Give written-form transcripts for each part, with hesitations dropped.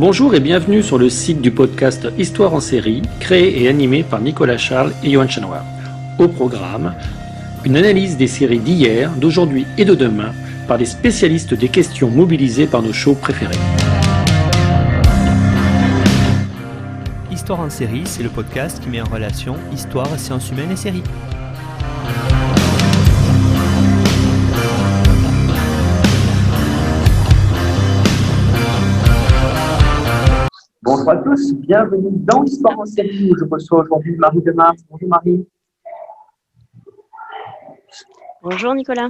Bonjour et bienvenue sur le site du podcast Histoire en série, créé et animé par Nicolas Charles et Johan Chanoir. Au programme, une analyse des séries d'hier, d'aujourd'hui et de demain par des spécialistes des questions mobilisées par nos shows préférés. Histoire en série, c'est le podcast qui met en relation histoire, sciences humaines et séries. Bonjour à tous, bienvenue dans l'Histoire en série où je reçois aujourd'hui Marie de Mars. Bonjour Marie. Bonjour Nicolas.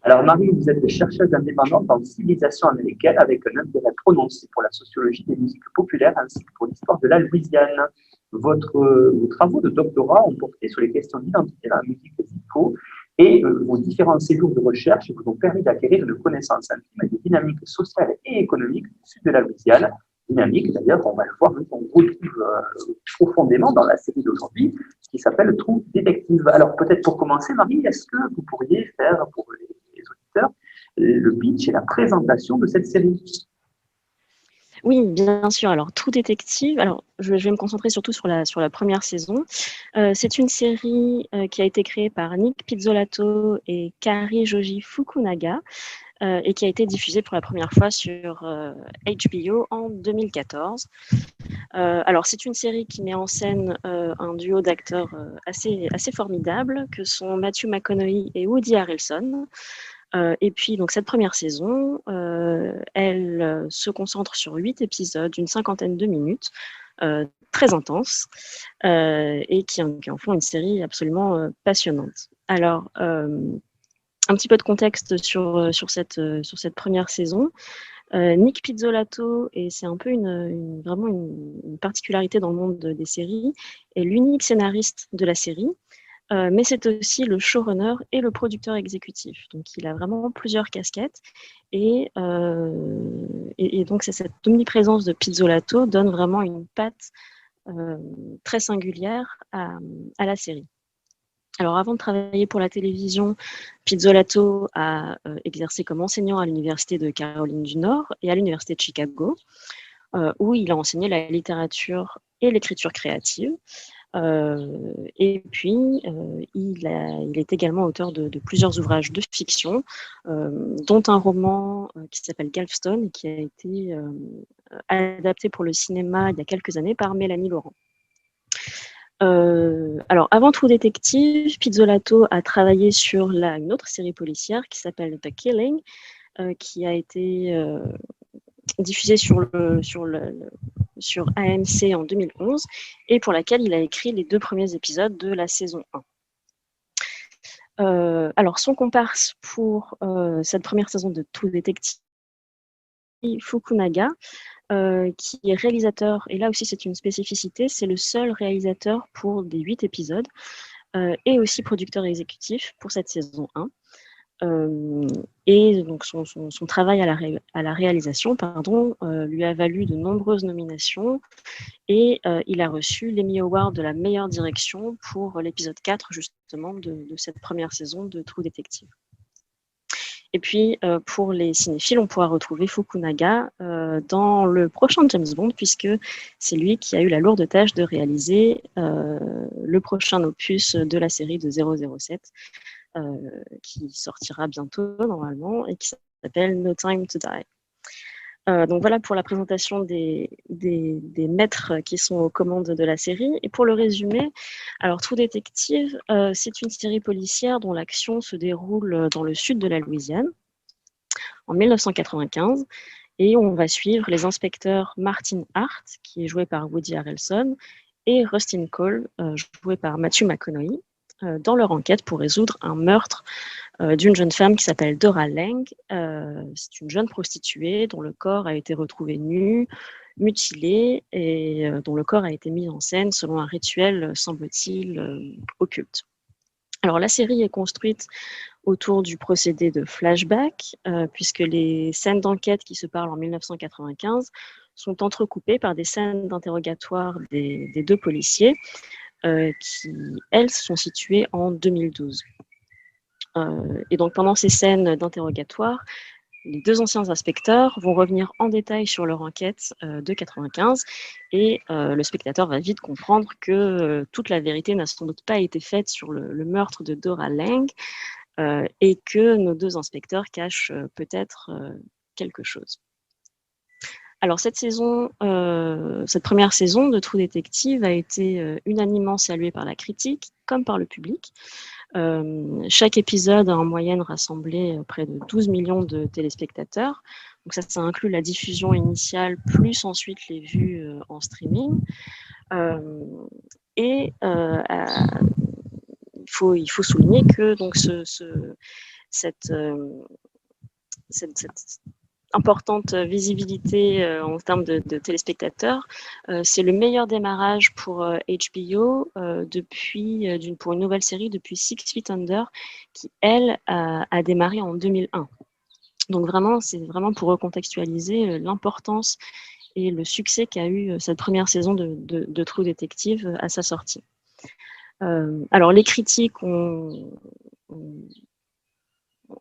Alors Marie, vous êtes chercheuse indépendante en civilisation américaine avec un intérêt prononcé pour la sociologie des musiques populaires ainsi que pour l'histoire de la Louisiane. Vos travaux de doctorat ont porté sur les questions d'identité dans la musique disco et vos différents séjours de recherche vous ont permis d'acquérir une connaissance intime des dynamiques sociales et économiques du sud de la Louisiane. Dynamique, d'ailleurs, on va le voir, qu'on retrouve profondément dans la série d'aujourd'hui, qui s'appelle True Detective. Alors, peut-être pour commencer, Marie, est-ce que vous pourriez faire pour les auditeurs le pitch et la présentation de cette série? Oui, bien sûr. Alors, True Detective, alors, je vais me concentrer surtout sur la première saison. C'est une série qui a été créée par Nick Pizzolatto et Kari Joji Fukunaga. Et qui a été diffusée pour la première fois sur HBO en 2014. Alors, c'est une série qui met en scène un duo d'acteurs assez formidables, que sont Matthew McConaughey et Woody Harrelson. Et puis, donc, cette première saison, elle se concentre sur 8 épisodes d'une 50aine de minutes, très intenses, et qui en font une série absolument passionnante. Alors, un petit peu de contexte sur cette première saison. Nick Pizzolatto, et c'est un peu vraiment une particularité dans le monde des séries, est l'unique scénariste de la série, mais c'est aussi le showrunner et le producteur exécutif. Donc il a vraiment plusieurs casquettes, et donc cette omniprésence de Pizzolatto donne vraiment une patte très singulière à la série. Alors, avant de travailler pour la télévision, Pizzolatto a exercé comme enseignant à l'Université de Caroline du Nord et à l'Université de Chicago, où il a enseigné la littérature et l'écriture créative. Et puis, il est également auteur de plusieurs ouvrages de fiction, dont un roman qui s'appelle Galveston et qui a été adapté pour le cinéma il y a quelques années par Mélanie Laurent. Alors, avant True Detective, Pizzolatto a travaillé sur une autre série policière qui s'appelle The Killing, qui a été diffusée sur AMC en 2011 et pour laquelle il a écrit les 2 premiers épisodes de la saison 1. Alors, son comparse pour cette première saison de True Detective, Fukunaga, qui est réalisateur, et là aussi c'est une spécificité, c'est le seul réalisateur pour des 8 épisodes, et aussi producteur exécutif pour cette saison 1. Et donc son travail à la réalisation lui a valu de nombreuses nominations, et il a reçu l'Emmy Award de la meilleure direction pour l'épisode 4 justement de cette première saison de True Detective. Et puis, pour les cinéphiles, on pourra retrouver Fukunaga dans le prochain James Bond, puisque c'est lui qui a eu la lourde tâche de réaliser le prochain opus de la série de 007, qui sortira bientôt, normalement, et qui s'appelle No Time to Die. Donc voilà pour la présentation des maîtres qui sont aux commandes de la série. Et pour le résumé, alors True Detective, c'est une série policière dont l'action se déroule dans le sud de la Louisiane, en 1995, et on va suivre les inspecteurs Martin Hart, qui est joué par Woody Harrelson, et Rustin Cole, joué par Matthew McConaughey, dans leur enquête pour résoudre un meurtre d'une jeune femme qui s'appelle Dora Lang. C'est une jeune prostituée dont le corps a été retrouvé nu, mutilé, et dont le corps a été mis en scène selon un rituel, semble-t-il, occulte. Alors la série est construite autour du procédé de flashback, puisque les scènes d'enquête qui se parlent en 1995 sont entrecoupées par des scènes d'interrogatoire des 2 policiers, qui, elles, sont situées en 2012. Et donc, pendant ces scènes d'interrogatoire, les deux anciens inspecteurs vont revenir en détail sur leur enquête de 95 et le spectateur va vite comprendre que toute la vérité n'a sans doute pas été faite sur le meurtre de Dora Lange et que nos deux inspecteurs cachent peut-être quelque chose. Alors cette première saison de True Detective a été unanimement saluée par la critique comme par le public. Chaque épisode a en moyenne rassemblé près de 12 millions de téléspectateurs. Donc ça inclut la diffusion initiale, plus ensuite les vues en streaming. Il faut souligner que donc cette importante visibilité en termes de téléspectateurs, c'est le meilleur démarrage pour HBO pour une nouvelle série depuis Six Feet Under, qui, elle, a démarré en 2001. Donc vraiment, c'est vraiment pour recontextualiser l'importance et le succès qu'a eu cette première saison de True Detective à sa sortie. Alors les critiques ont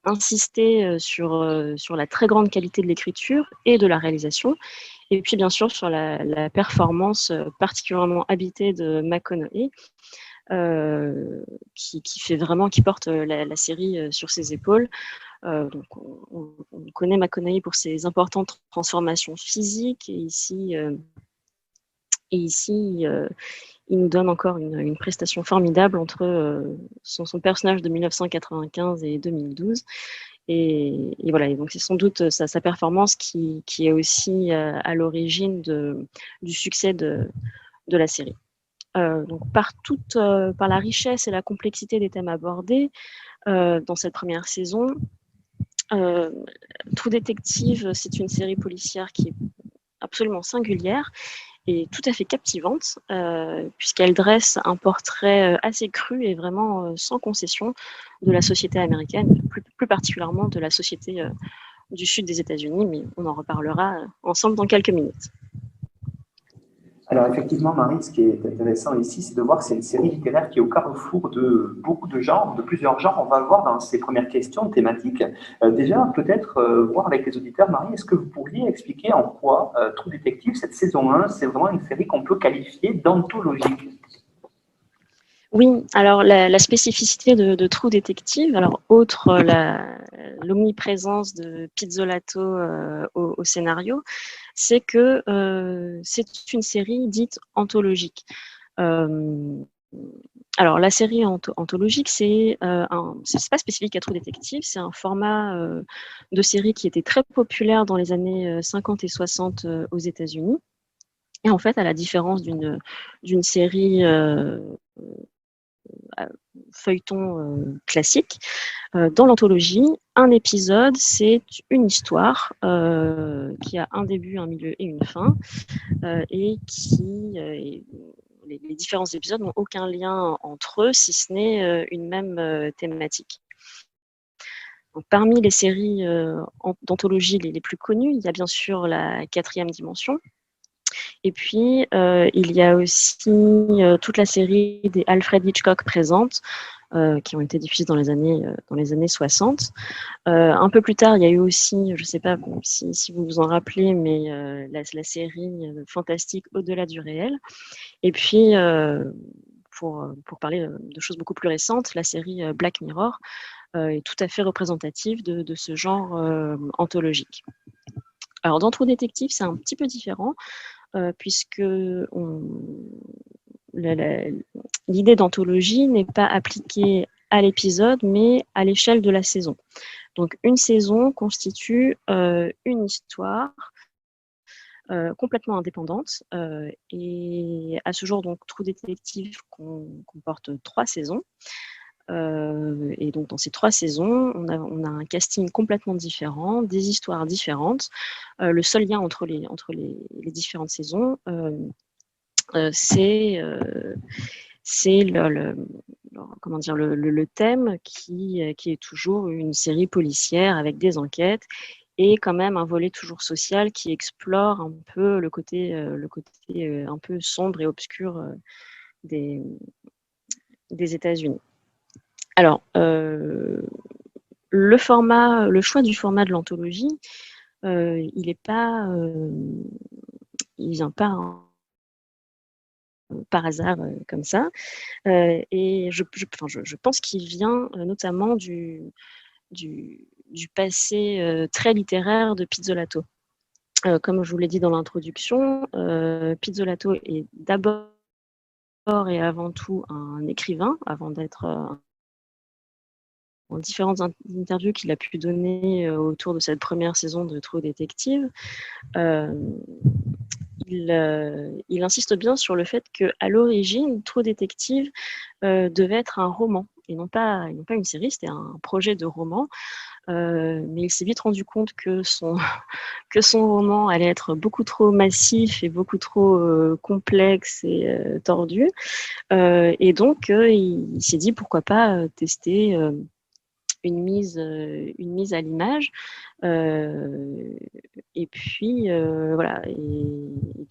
insisté sur la très grande qualité de l'écriture et de la réalisation, et puis bien sûr sur la performance particulièrement habitée de McConaughey, qui porte la série sur ses épaules. Donc on connaît McConaughey pour ses importantes transformations physiques, et ici il nous donne encore une prestation formidable entre son personnage de 1995 et 2012. Et voilà, et donc c'est sans doute sa performance qui est aussi à l'origine du succès de la série. Donc par la richesse et la complexité des thèmes abordés dans cette première saison, True Detective, c'est une série policière qui est absolument singulière et tout à fait captivante, puisqu'elle dresse un portrait assez cru et vraiment sans concession de la société américaine, plus particulièrement de la société du sud des États-Unis, mais on en reparlera ensemble dans quelques minutes. Alors effectivement, Marie, ce qui est intéressant ici, c'est de voir que c'est une série littéraire qui est au carrefour de beaucoup de genres, de plusieurs genres. On va le voir dans ces premières questions thématiques. Déjà, peut-être voir avec les auditeurs, Marie, est-ce que vous pourriez expliquer en quoi True Detective, cette saison 1, c'est vraiment une série qu'on peut qualifier d'anthologique? Oui, alors la spécificité de True Detective, alors outre l'omniprésence de Pizzolato au scénario, c'est que c'est une série dite anthologique. Alors la série anthologique, c'est pas spécifique à True Detective, c'est un format de série qui était très populaire dans les années 50 et 60 aux États-Unis. Et en fait, à la différence d'une série feuilleton classique, dans l'anthologie, un épisode, c'est une histoire qui a un début, un milieu et une fin, et les différents épisodes n'ont aucun lien entre eux, si ce n'est une même thématique. Donc, parmi les séries d'anthologie les plus connues, il y a bien sûr la Quatrième Dimension. Et puis, il y a aussi toute la série des Alfred Hitchcock présentes, qui ont été diffusées dans les années 60. Un peu plus tard, il y a eu aussi, je ne sais pas si vous vous en rappelez, mais la série fantastique Au-delà du réel. Et puis, pour parler de choses beaucoup plus récentes, la série Black Mirror est tout à fait représentative de ce genre anthologique. Alors, dans True Detective, c'est un petit peu différent, puisque l'idée d'anthologie n'est pas appliquée à l'épisode, mais à l'échelle de la saison. Donc, une saison constitue une histoire complètement indépendante. Et à ce jour, donc, True Detective comporte 3 saisons. Et donc, dans ces 3 saisons, on a un casting complètement différent, des histoires différentes. Le seul lien entre les différentes saisons, c'est le thème qui est toujours une série policière avec des enquêtes et quand même un volet toujours social qui explore un peu le côté un peu sombre et obscur des États-Unis. Alors, le choix du format de l'anthologie, il vient pas par hasard comme ça. Et je pense qu'il vient notamment du passé très littéraire de Pizzolato. Comme je vous l'ai dit dans l'introduction, Pizzolato est d'abord et avant tout un écrivain, avant d'être en différentes interviews qu'il a pu donner autour de cette première saison de True Detective. Il insiste bien sur le fait qu'à l'origine, True Detective devait être un roman et non pas une série, c'était un projet de roman. Mais il s'est vite rendu compte que son roman allait être beaucoup trop massif et beaucoup trop complexe et tordu. Et donc, il s'est dit pourquoi pas tester une mise à l'image. Et puis, voilà. Et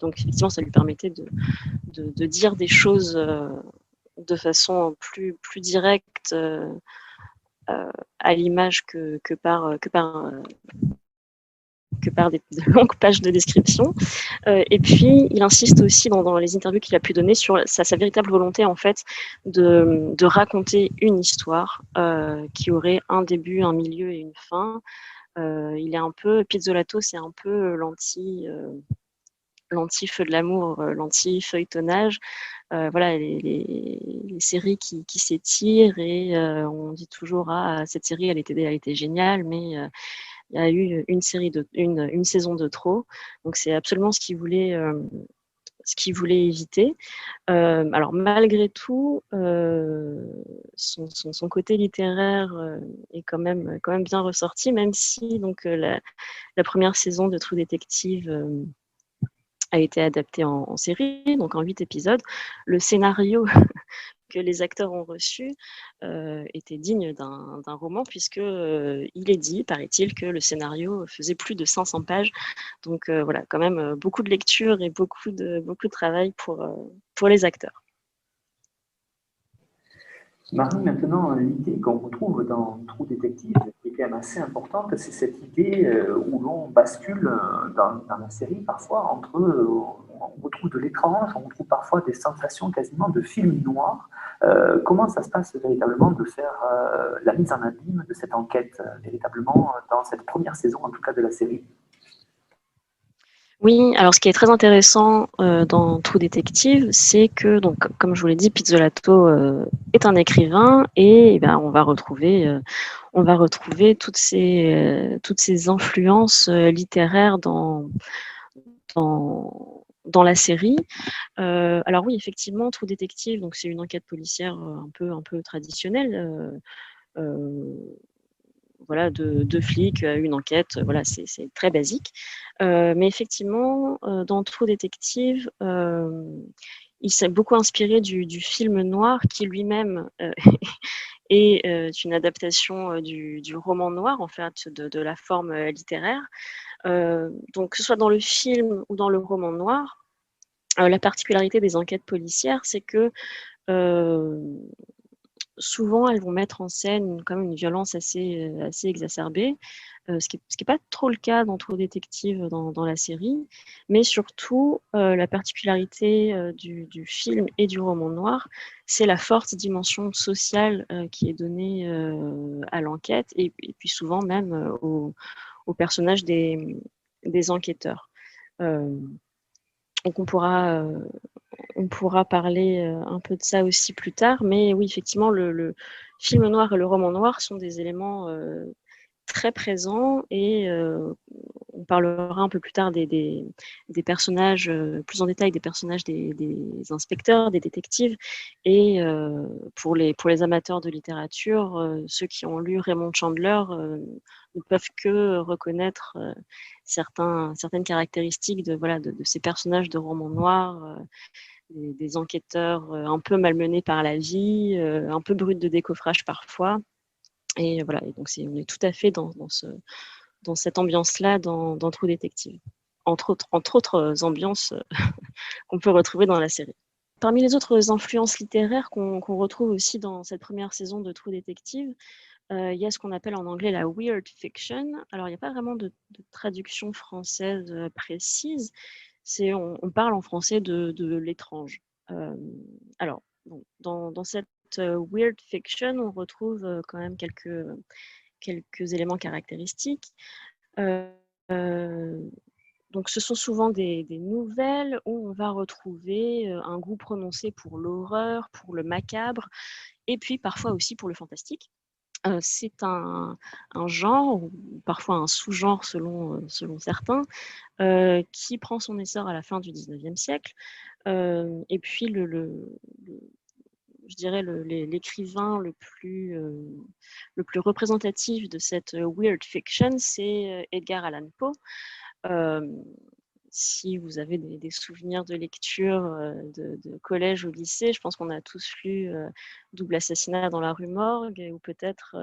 donc, effectivement, ça lui permettait de dire des choses de façon plus directe à l'image que par de longues pages de description. Et puis, il insiste aussi dans les interviews qu'il a pu donner sur sa véritable volonté, en fait, de raconter une histoire qui aurait un début, un milieu et une fin. Il est un peu, Pizzolato, c'est un peu l'anti-feu de l'amour, l'anti-feuilletonnage. Voilà, les séries qui s'étirent et on dit toujours cette série elle était géniale, mais il y a eu une saison de trop. Donc c'est absolument ce qu'il voulait éviter. Alors malgré tout, son côté littéraire est quand même bien ressorti, même si donc la première saison de True Detective a été adaptée en série, donc en 8 épisodes. Le scénario que les acteurs ont reçu était digne d'un roman, puisque il est dit, paraît-il, que le scénario faisait plus de 500 pages. Donc voilà, quand même beaucoup de lecture et beaucoup de travail pour les acteurs. Marie, maintenant, l'idée qu'on retrouve dans True Detective, qui est quand même assez importante, c'est cette idée où l'on bascule dans la série parfois entre, on retrouve de l'étrange, on retrouve parfois des sensations quasiment de film noir. Comment ça se passe véritablement de faire la mise en abîme de cette enquête, véritablement, dans cette première saison, en tout cas, de la série? Oui, alors ce qui est très intéressant dans True Detective, c'est que, donc, comme je vous l'ai dit, Pizzolato est un écrivain et ben, on va retrouver toutes ces influences littéraires dans la série. Alors oui, effectivement, True Detective, donc c'est une enquête policière un peu traditionnelle. Voilà, deux flics, une enquête, voilà, c'est très basique. Mais effectivement, dans True Detective, il s'est beaucoup inspiré du film noir qui lui-même est une adaptation du roman noir, en fait, de la forme littéraire. Donc, que ce soit dans le film ou dans le roman noir, la particularité des enquêtes policières, c'est que souvent, elles vont mettre en scène quand même une violence assez exacerbée, ce qui est pas trop le cas dans True Detective dans la série. Mais surtout, la particularité du film et du roman noir, c'est la forte dimension sociale qui est donnée à l'enquête et puis souvent même aux personnages des enquêteurs. Donc on pourra parler un peu de ça aussi plus tard, mais oui, effectivement, le film noir et le roman noir sont des éléments très présents et on parlera un peu plus tard des personnages, plus en détail des personnages des inspecteurs, des détectives. Et pour les amateurs de littérature, ceux qui ont lu Raymond Chandler ne peuvent que reconnaître certaines caractéristiques de ces personnages de romans noirs, des enquêteurs un peu malmenés par la vie, un peu bruts de décoffrage parfois. Et voilà, et donc on est tout à fait dans cette ambiance-là dans True Detective. Entre autres ambiances qu'on peut retrouver dans la série. Parmi les autres influences littéraires qu'on retrouve aussi dans cette première saison de True Detective, Il y a ce qu'on appelle en anglais la weird fiction. Alors, il n'y a pas vraiment de traduction française précise. On parle en français de l'étrange. Alors, bon, dans cette weird fiction, on retrouve quand même quelques éléments caractéristiques. Donc, ce sont souvent des nouvelles où on va retrouver un goût prononcé pour l'horreur, pour le macabre, et puis parfois aussi pour le fantastique. C'est un genre, ou parfois un sous-genre selon certains, qui prend son essor à la fin du XIXe siècle. Et puis, je dirais, l'écrivain le plus représentatif de cette weird fiction, c'est Edgar Allan Poe. Si vous avez des souvenirs de lecture de collège ou lycée, je pense qu'on a tous lu Double assassinat dans la rue Morgue, ou peut-être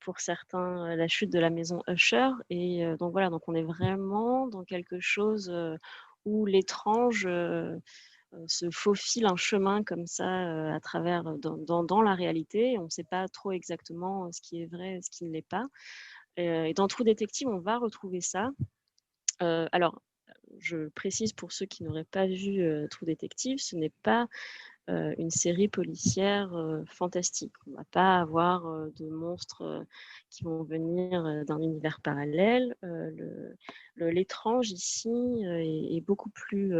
pour certains La chute de la maison Usher. Et donc voilà, donc on est vraiment dans quelque chose où l'étrange se faufile un chemin comme ça à travers dans la réalité. On ne sait pas trop exactement ce qui est vrai, ce qui ne l'est pas. Et dans True Detective, on va retrouver ça. Alors, je précise pour ceux qui n'auraient pas vu True Detective, ce n'est pas une série policière fantastique. On ne va pas avoir de monstres qui vont venir d'un univers parallèle. L'étrange ici est beaucoup plus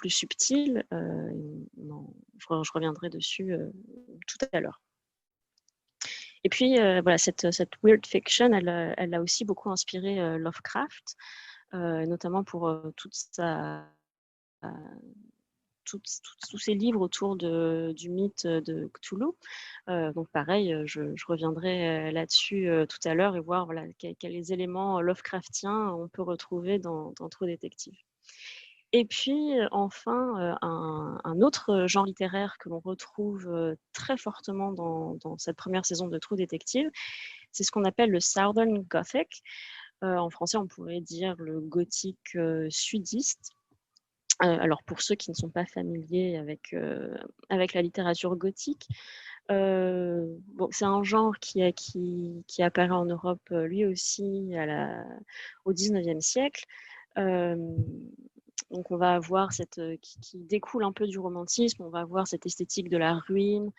subtil. Je reviendrai dessus tout à l'heure. Et puis, voilà, cette weird fiction, elle a aussi beaucoup inspiré Lovecraft, notamment pour tous ces livres autour du mythe de Cthulhu. Donc pareil, je reviendrai là-dessus tout à l'heure et voir voilà, quels éléments Lovecraftiens on peut retrouver dans True Detective. Et puis enfin, un autre genre littéraire que l'on retrouve très fortement dans cette première saison de True Detective, c'est ce qu'on appelle le Southern Gothic. En français, on pourrait dire le gothique sudiste. Alors pour ceux qui ne sont pas familiers avec la littérature gothique, bon, c'est un genre qui apparaît en Europe lui aussi au XIXe siècle. Donc on va avoir qui découle un peu du romantisme, on va avoir cette esthétique de la ruine,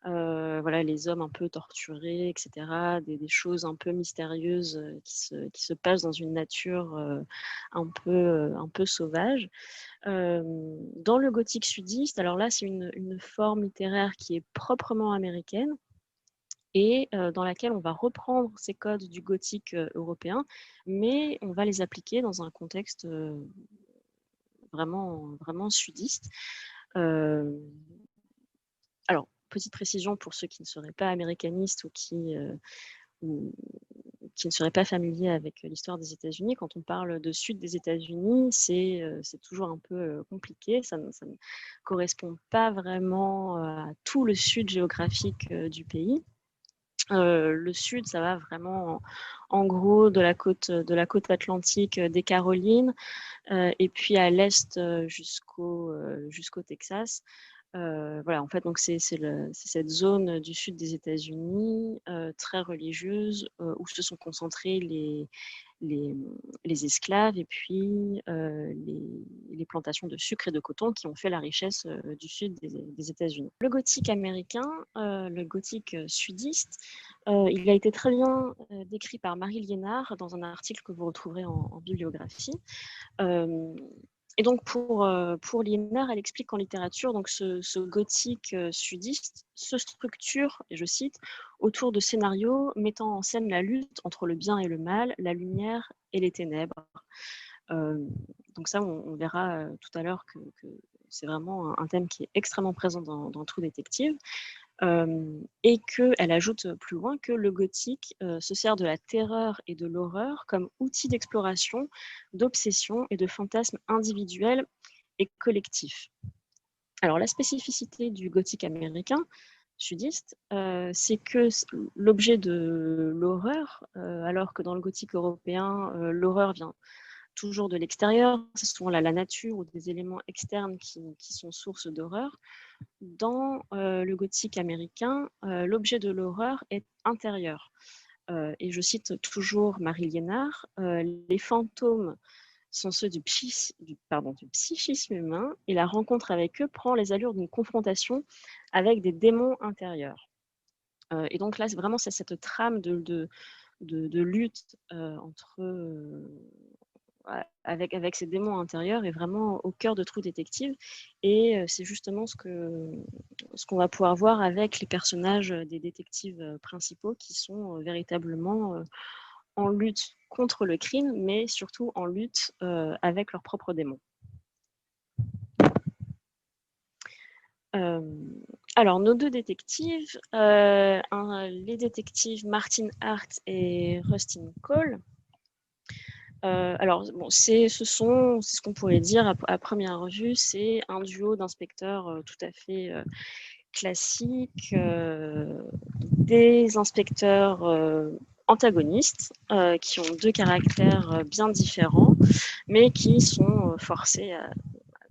voilà, les hommes un peu torturés, etc., des choses un peu mystérieuses qui se passent dans une nature un peu sauvage. Dans le gothique sudiste, alors là, c'est une forme littéraire qui est proprement américaine et dans laquelle on va reprendre ces codes du gothique européen, mais on va les appliquer dans un contexte vraiment sudiste. Alors, petite précision pour ceux qui ne seraient pas américanistes ou qui ne seraient pas familiers avec l'histoire des États-Unis, quand on parle de sud des États-Unis, c'est toujours un peu compliqué. Ça ne correspond pas vraiment à tout le sud géographique du pays. Le sud, ça va vraiment en gros de la côte atlantique des Carolines et puis à l'est jusqu'au Texas. Voilà, en fait, donc c'est cette zone du sud des États-Unis très religieuse où se sont concentrés les esclaves et puis les plantations de sucre et de coton qui ont fait la richesse du sud des États-Unis. Le gothique américain, le gothique sudiste, il a été très bien décrit par Marie Liénard dans un article que vous retrouverez en bibliographie. Et donc pour Liénard, elle explique qu'en littérature, donc ce gothique sudiste se structure, et je cite, autour de scénarios mettant en scène la lutte entre le bien et le mal, la lumière et les ténèbres. Donc ça, on verra tout à l'heure que c'est vraiment un thème qui est extrêmement présent dans True Detective. Et qu'elle ajoute plus loin que le gothique se sert de la terreur et de l'horreur comme outil d'exploration, d'obsession et de fantasmes individuels et collectifs. Alors la spécificité du gothique américain sudiste, c'est que l'objet de l'horreur, alors que dans le gothique européen, l'horreur vient toujours de l'extérieur, c'est souvent la nature ou des éléments externes qui sont source d'horreur. dans le gothique américain, l'objet de l'horreur est intérieur. Et je cite toujours Marie Liénard, les fantômes sont ceux du psychisme humain, et la rencontre avec eux prend les allures d'une confrontation avec des démons intérieurs. Et donc là, c'est cette trame de lutte avec ces démons intérieurs est vraiment au cœur de True Detective. Et c'est justement ce qu'on va pouvoir voir avec les personnages des détectives principaux qui sont véritablement en lutte contre le crime, mais surtout en lutte avec leurs propres démons. Alors, nos deux détectives, les détectives Martin Hart et Rustin Cole. Alors, bon, c'est ce qu'on pourrait dire à première vue, c'est un duo d'inspecteurs tout à fait classique, des inspecteurs antagonistes qui ont deux caractères bien différents, mais qui sont forcés à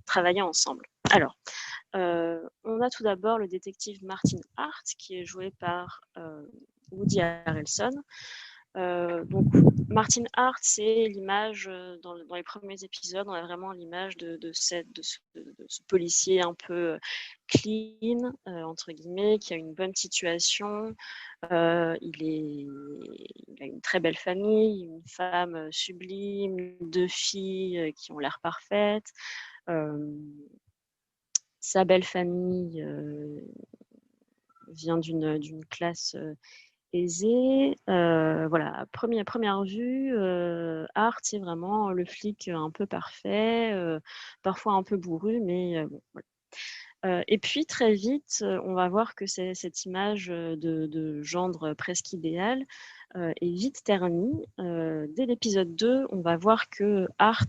travailler ensemble. Alors, on a tout d'abord le détective Martin Hart, qui est joué par Woody Harrelson. Donc, Martin Hart, c'est l'image, dans les premiers épisodes, on a vraiment l'image de ce policier un peu clean, entre guillemets, qui a une bonne situation. Il a une très belle famille, une femme sublime, deux filles qui ont l'air parfaites. Sa belle famille vient d'une classe aisée. Voilà, à première vue, Art, c'est vraiment le flic un peu parfait, parfois un peu bourru, mais bon, voilà. Et puis très vite, on va voir que cette image de gendre presque idéal est vite ternie. Dès l'épisode 2, on va voir que Art,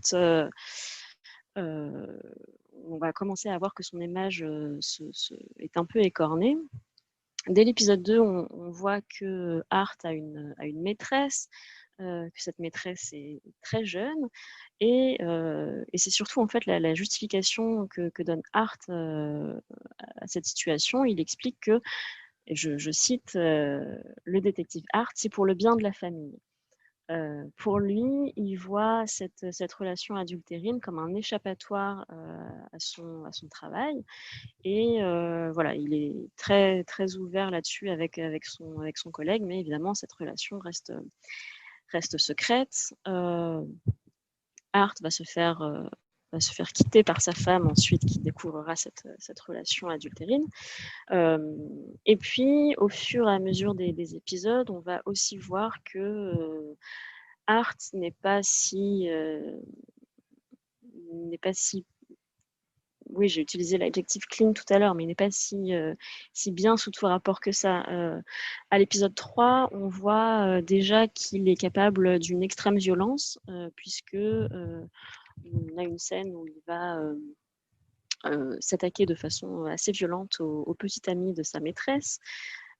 on va commencer à voir que son image est un peu écornée. Dès l'épisode 2, on voit que Art a une maîtresse, que cette maîtresse est très jeune, et c'est surtout en fait la justification que donne Art à cette situation. Il explique que, et je cite le détective Art, c'est pour le bien de la famille. Pour lui, il voit cette relation adultérine comme un échappatoire à son travail. Et voilà, il est très, très ouvert là-dessus avec son collègue, mais évidemment, cette relation reste secrète. Art va se faire quitter par sa femme ensuite, qui découvrira cette relation adultérine. Et puis, au fur et à mesure des épisodes, on va aussi voir que Art n'est pas si oui, j'ai utilisé l'adjectif clean tout à l'heure, mais il n'est pas si bien sous tout rapport que ça. À l'épisode 3, on voit déjà qu'il est capable d'une extrême violence, puisque on a une scène où il va s'attaquer de façon assez violente au petit ami de sa maîtresse.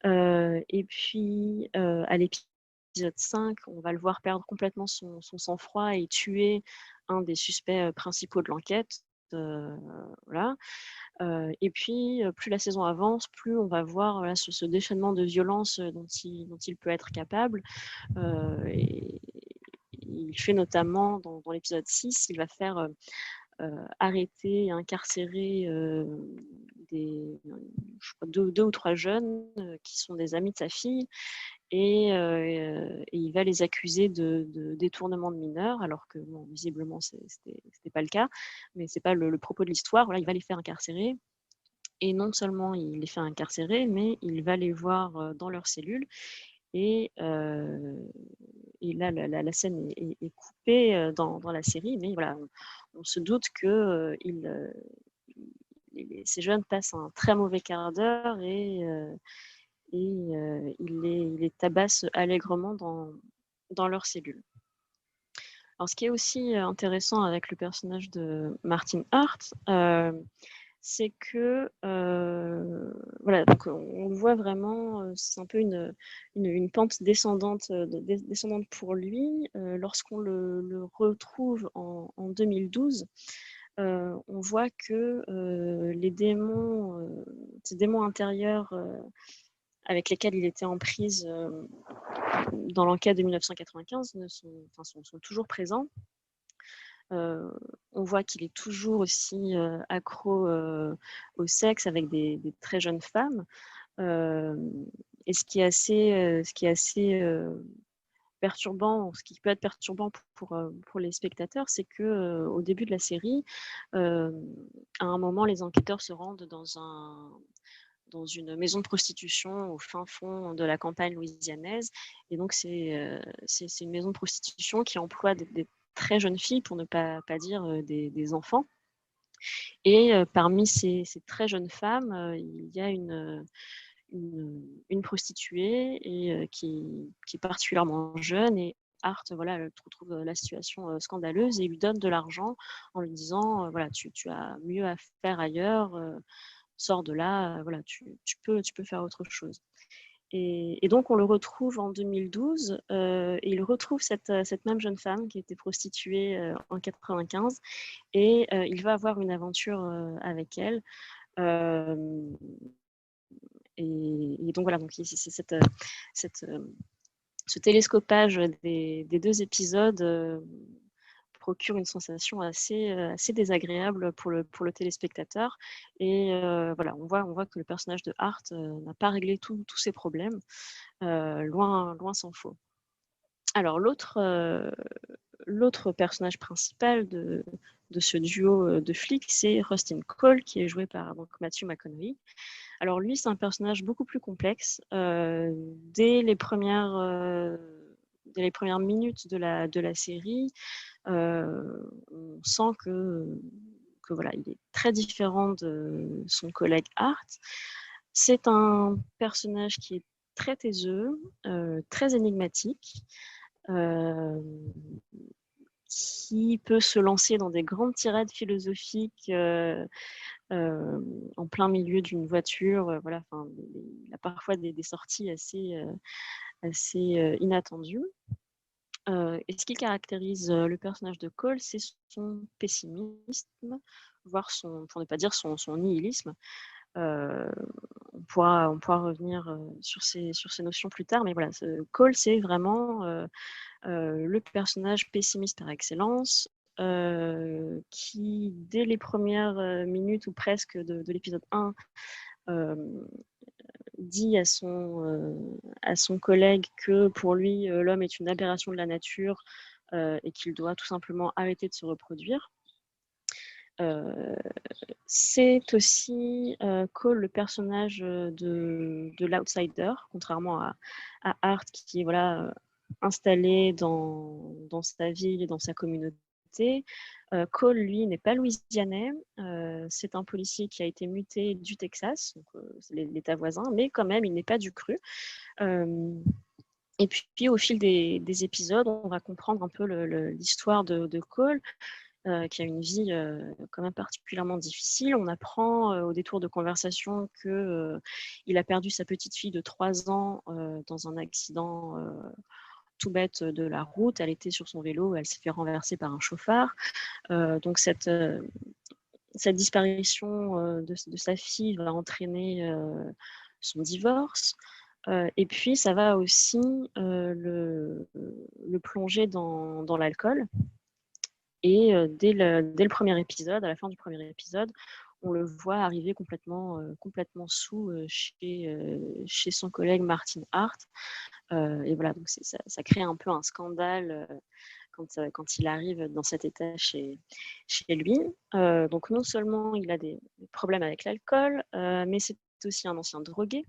Et puis, à l'épisode 5, on va le voir perdre complètement son sang-froid et tuer un des suspects principaux de l'enquête. Voilà. Et puis, plus la saison avance, plus on va voir voilà, ce déchaînement de violence dont il peut être capable. Et il fait notamment, dans l'épisode 6, il va faire arrêter et incarcérer je crois deux ou trois jeunes qui sont des amis de sa fille. Et il va les accuser de détournement de mineurs, alors que bon, visiblement c'était pas le cas, mais c'est pas le propos de l'histoire. Voilà, il va les faire incarcérer, et non seulement il les fait incarcérer, mais il va les voir dans leur cellule, et là la scène est coupée dans la série, mais voilà, on se doute que ces jeunes passent un très mauvais quart d'heure, et il les tabasse allègrement dans leur cellule. Alors, ce qui est aussi intéressant avec le personnage de Martin Hart, c'est que voilà, donc on le voit vraiment, c'est un peu une pente descendante pour lui. Lorsqu'on le retrouve en 2012, on voit que ces démons intérieurs avec lesquels il était en prise dans l'enquête de 1995 sont toujours présents. On voit qu'il est toujours aussi accro au sexe avec des très jeunes femmes. Et ce qui est assez perturbant, ce qui peut être perturbant pour les spectateurs, c'est que au début de la série, à un moment, les enquêteurs se rendent dans une maison de prostitution au fin fond de la campagne louisianaise. Et donc, c'est une maison de prostitution qui emploie des très jeunes filles, pour ne pas dire des enfants. Et parmi ces très jeunes femmes, il y a une prostituée et, qui est particulièrement jeune. Et Art, voilà, elle trouve la situation scandaleuse et lui donne de l'argent en lui disant voilà, tu as mieux à faire ailleurs, sors de là, voilà, tu peux faire autre chose. Et donc, on le retrouve en 2012, et il retrouve cette même jeune femme qui était prostituée en 95, et il va avoir une aventure avec elle. Et donc, voilà, donc, c'est ce télescopage des deux épisodes procure une sensation assez désagréable pour le téléspectateur. Et voilà, on voit que le personnage de Art n'a pas réglé tous ses problèmes, loin s'en faut. Alors l'autre personnage principal de ce duo de flics, c'est Rustin Cole, qui est joué par donc Matthew McConaughey. Alors lui, c'est un personnage beaucoup plus complexe. Dès les premières minutes de la série, on sent que voilà, il est très différent de son collègue Art. C'est un personnage qui est très taiseux, très énigmatique, qui peut se lancer dans des grandes tirades philosophiques en plein milieu d'une voiture. Voilà, il a parfois des sorties assez inattendues. Et ce qui caractérise le personnage de Cole, c'est son pessimisme, voire pour ne pas dire son nihilisme. On pourra revenir sur ces notions plus tard, mais voilà, Cole, c'est vraiment le personnage pessimiste par excellence, qui, dès les premières minutes ou presque de l'épisode 1, dit à son collègue que pour lui, l'homme est une aberration de la nature et qu'il doit tout simplement arrêter de se reproduire. C'est aussi Cole, le personnage de l'outsider, contrairement à Art, qui est voilà, installé dans sa ville et dans sa communauté. Cole, lui, n'est pas louisianais. C'est un policier qui a été muté du Texas, donc l'État voisin, mais quand même, il n'est pas du cru. Et puis, au fil des épisodes, on va comprendre un peu l'histoire de Cole, qui a une vie quand même particulièrement difficile. On apprend au détour de conversation qu'il a perdu sa petite fille de 3 ans dans un accident tout bête de la route. Elle était sur son vélo, elle s'est fait renverser par un chauffard. Donc cette disparition de sa fille va entraîner son divorce. Et puis ça va aussi le plonger dans l'alcool. Et dès le premier épisode, à la fin du premier épisode, on le voit arriver complètement sous chez son collègue Martin Hart. Et voilà, donc ça crée un peu un scandale quand il arrive dans cet état chez lui. Donc non seulement il a des problèmes avec l'alcool, mais c'est aussi un ancien drogué.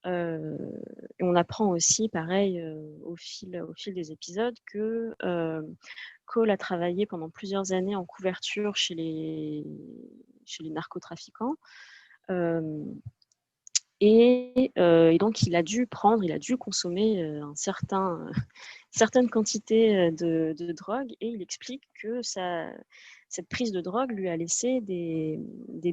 Et on apprend aussi, pareil, au fil des épisodes, que Cole a travaillé pendant plusieurs années en couverture chez les narcotrafiquants. Et donc, il a dû consommer certaines quantités de drogue, et il explique que cette prise de drogue lui a laissé des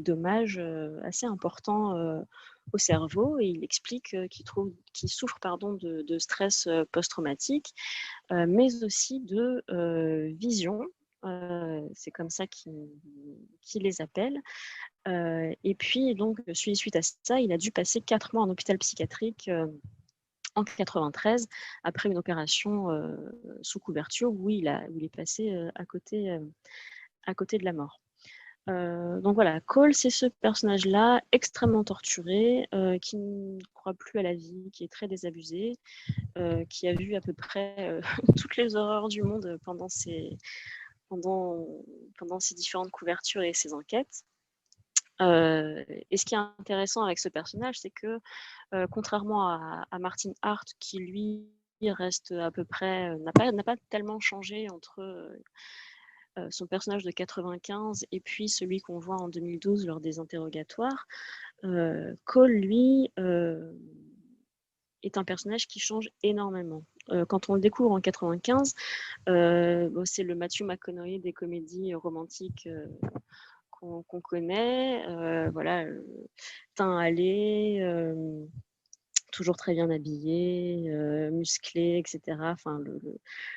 dommages assez importants au cerveau, et il explique qu'il souffre de stress post-traumatique, mais aussi de visions C'est comme ça qu'il les appelle. Et puis, donc, suite à ça, il a dû passer 4 mois en hôpital psychiatrique en 93, après une opération sous couverture où il est passé à côté de la mort. Donc voilà, Cole, c'est ce personnage-là, extrêmement torturé, qui ne croit plus à la vie, qui est très désabusé, qui a vu à peu près toutes les horreurs du monde pendant ses différentes couvertures et ses enquêtes. Et ce qui est intéressant avec ce personnage, c'est que contrairement à Martin Hart, qui lui reste à peu près, n'a pas tellement changé entre son personnage de 95 et puis celui qu'on voit en 2012 lors des interrogatoires, Cole, lui, est un personnage qui change énormément. Quand on le découvre en 95, c'est le Matthew McConaughey des comédies romantiques qu'on connaît, voilà, teint hâlé, toujours très bien habillé, musclé, etc. Enfin,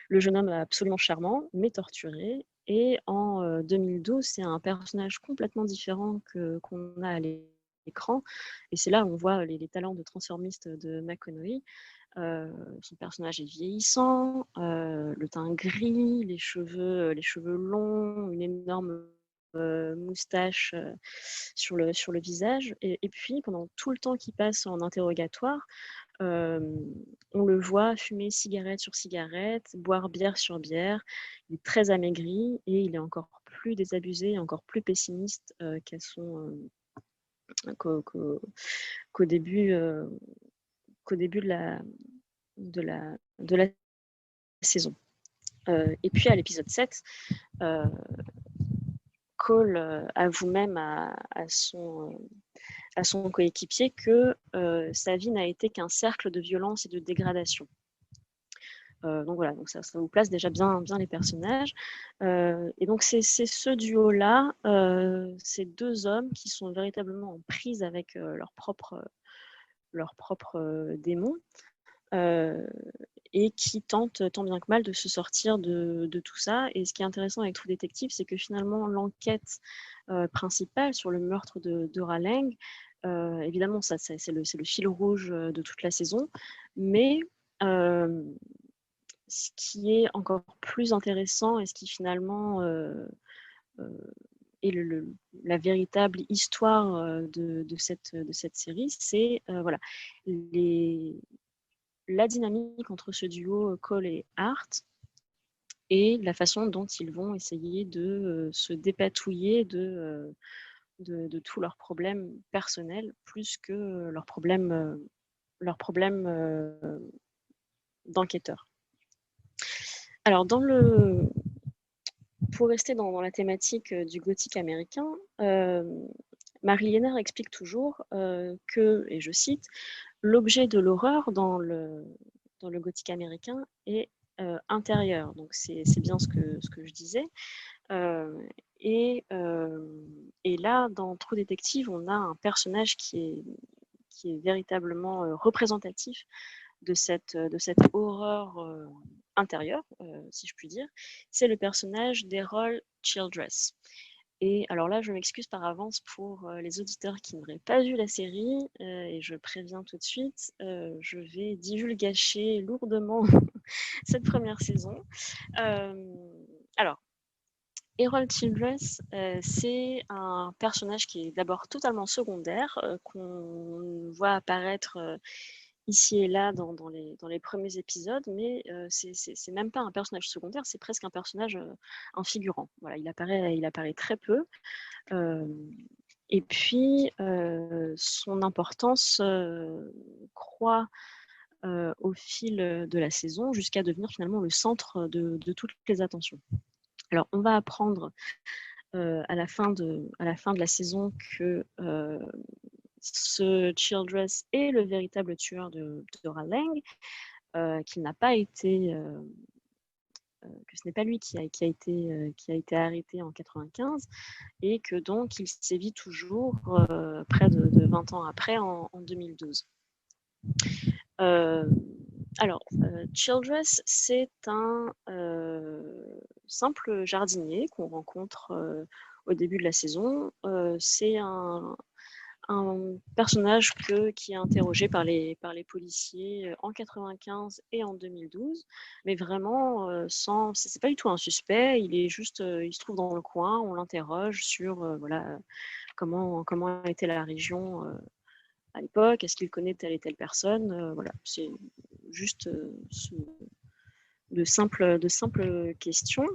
le jeune homme est absolument charmant, mais torturé. Et en 2012, c'est un personnage complètement différent qu'on a à l'écran. Et c'est là où on voit les talents de transformiste de McConaughey. Son personnage est vieillissant, le teint gris, les cheveux longs, une énorme moustache sur le visage. Et puis, pendant tout le temps qu'il passe en interrogatoire, on le voit fumer cigarette sur cigarette, boire bière sur bière. Il est très amaigri et il est encore plus désabusé, encore plus pessimiste qu'au début de la saison. Et puis à l'épisode 7, Cole avoue même à son coéquipier que sa vie n'a été qu'un cercle de violence et de dégradation. Donc voilà, donc ça vous place déjà bien les personnages. Et donc c'est ce duo-là, ces deux hommes qui sont véritablement en prise avec leurs propres démons, et qui tentent tant bien que mal de se sortir de tout ça. Et ce qui est intéressant avec True Detective, c'est que finalement l'enquête principale sur le meurtre de Raleigh, évidemment ça c'est le fil rouge de toute la saison, mais ce qui est encore plus intéressant et ce qui finalement est la véritable histoire de cette série, c'est voilà, la dynamique entre ce duo Cole et Hart et la façon dont ils vont essayer de se dépatouiller de tous leurs problèmes personnels plus que leurs problèmes d'enquêteurs. Alors, pour rester dans la thématique du gothique américain, Marie Liénard explique toujours que, et je cite, l'objet de l'horreur dans le gothique américain est intérieur. Donc c'est bien ce que je disais. Et là, dans True Detective, on a un personnage qui est véritablement représentatif de cette horreur intérieure, si je puis dire. C'est le personnage d'Errol Childress. Et alors là, je m'excuse par avance pour les auditeurs qui n'auraient pas vu la série, et je préviens tout de suite, je vais divulgacher lourdement cette première saison. Alors, Errol Childress, c'est un personnage qui est d'abord totalement secondaire, qu'on voit apparaître ici et là dans les premiers épisodes, mais c'est même pas un personnage secondaire, c'est presque un personnage, un figurant. Voilà, il apparaît très peu. Et puis, son importance croît au fil de la saison jusqu'à devenir finalement le centre de toutes les attentions. Alors, on va apprendre à la fin de la saison que ce Childress est le véritable tueur de Raleigh, qu'il n'a pas été, que ce n'est pas lui qui a été arrêté en 95, et que donc il sévit toujours près de 20 ans après, en 2012. Alors, Childress, c'est un simple jardinier qu'on rencontre au début de la saison. C'est un personnage qui est interrogé par les policiers en 95 et en 2012, mais vraiment c'est pas du tout un suspect. Il est juste, il se trouve dans le coin, on l'interroge sur voilà comment était la région à l'époque, est-ce qu'il connaît telle et telle personne, voilà, c'est juste de simples questions.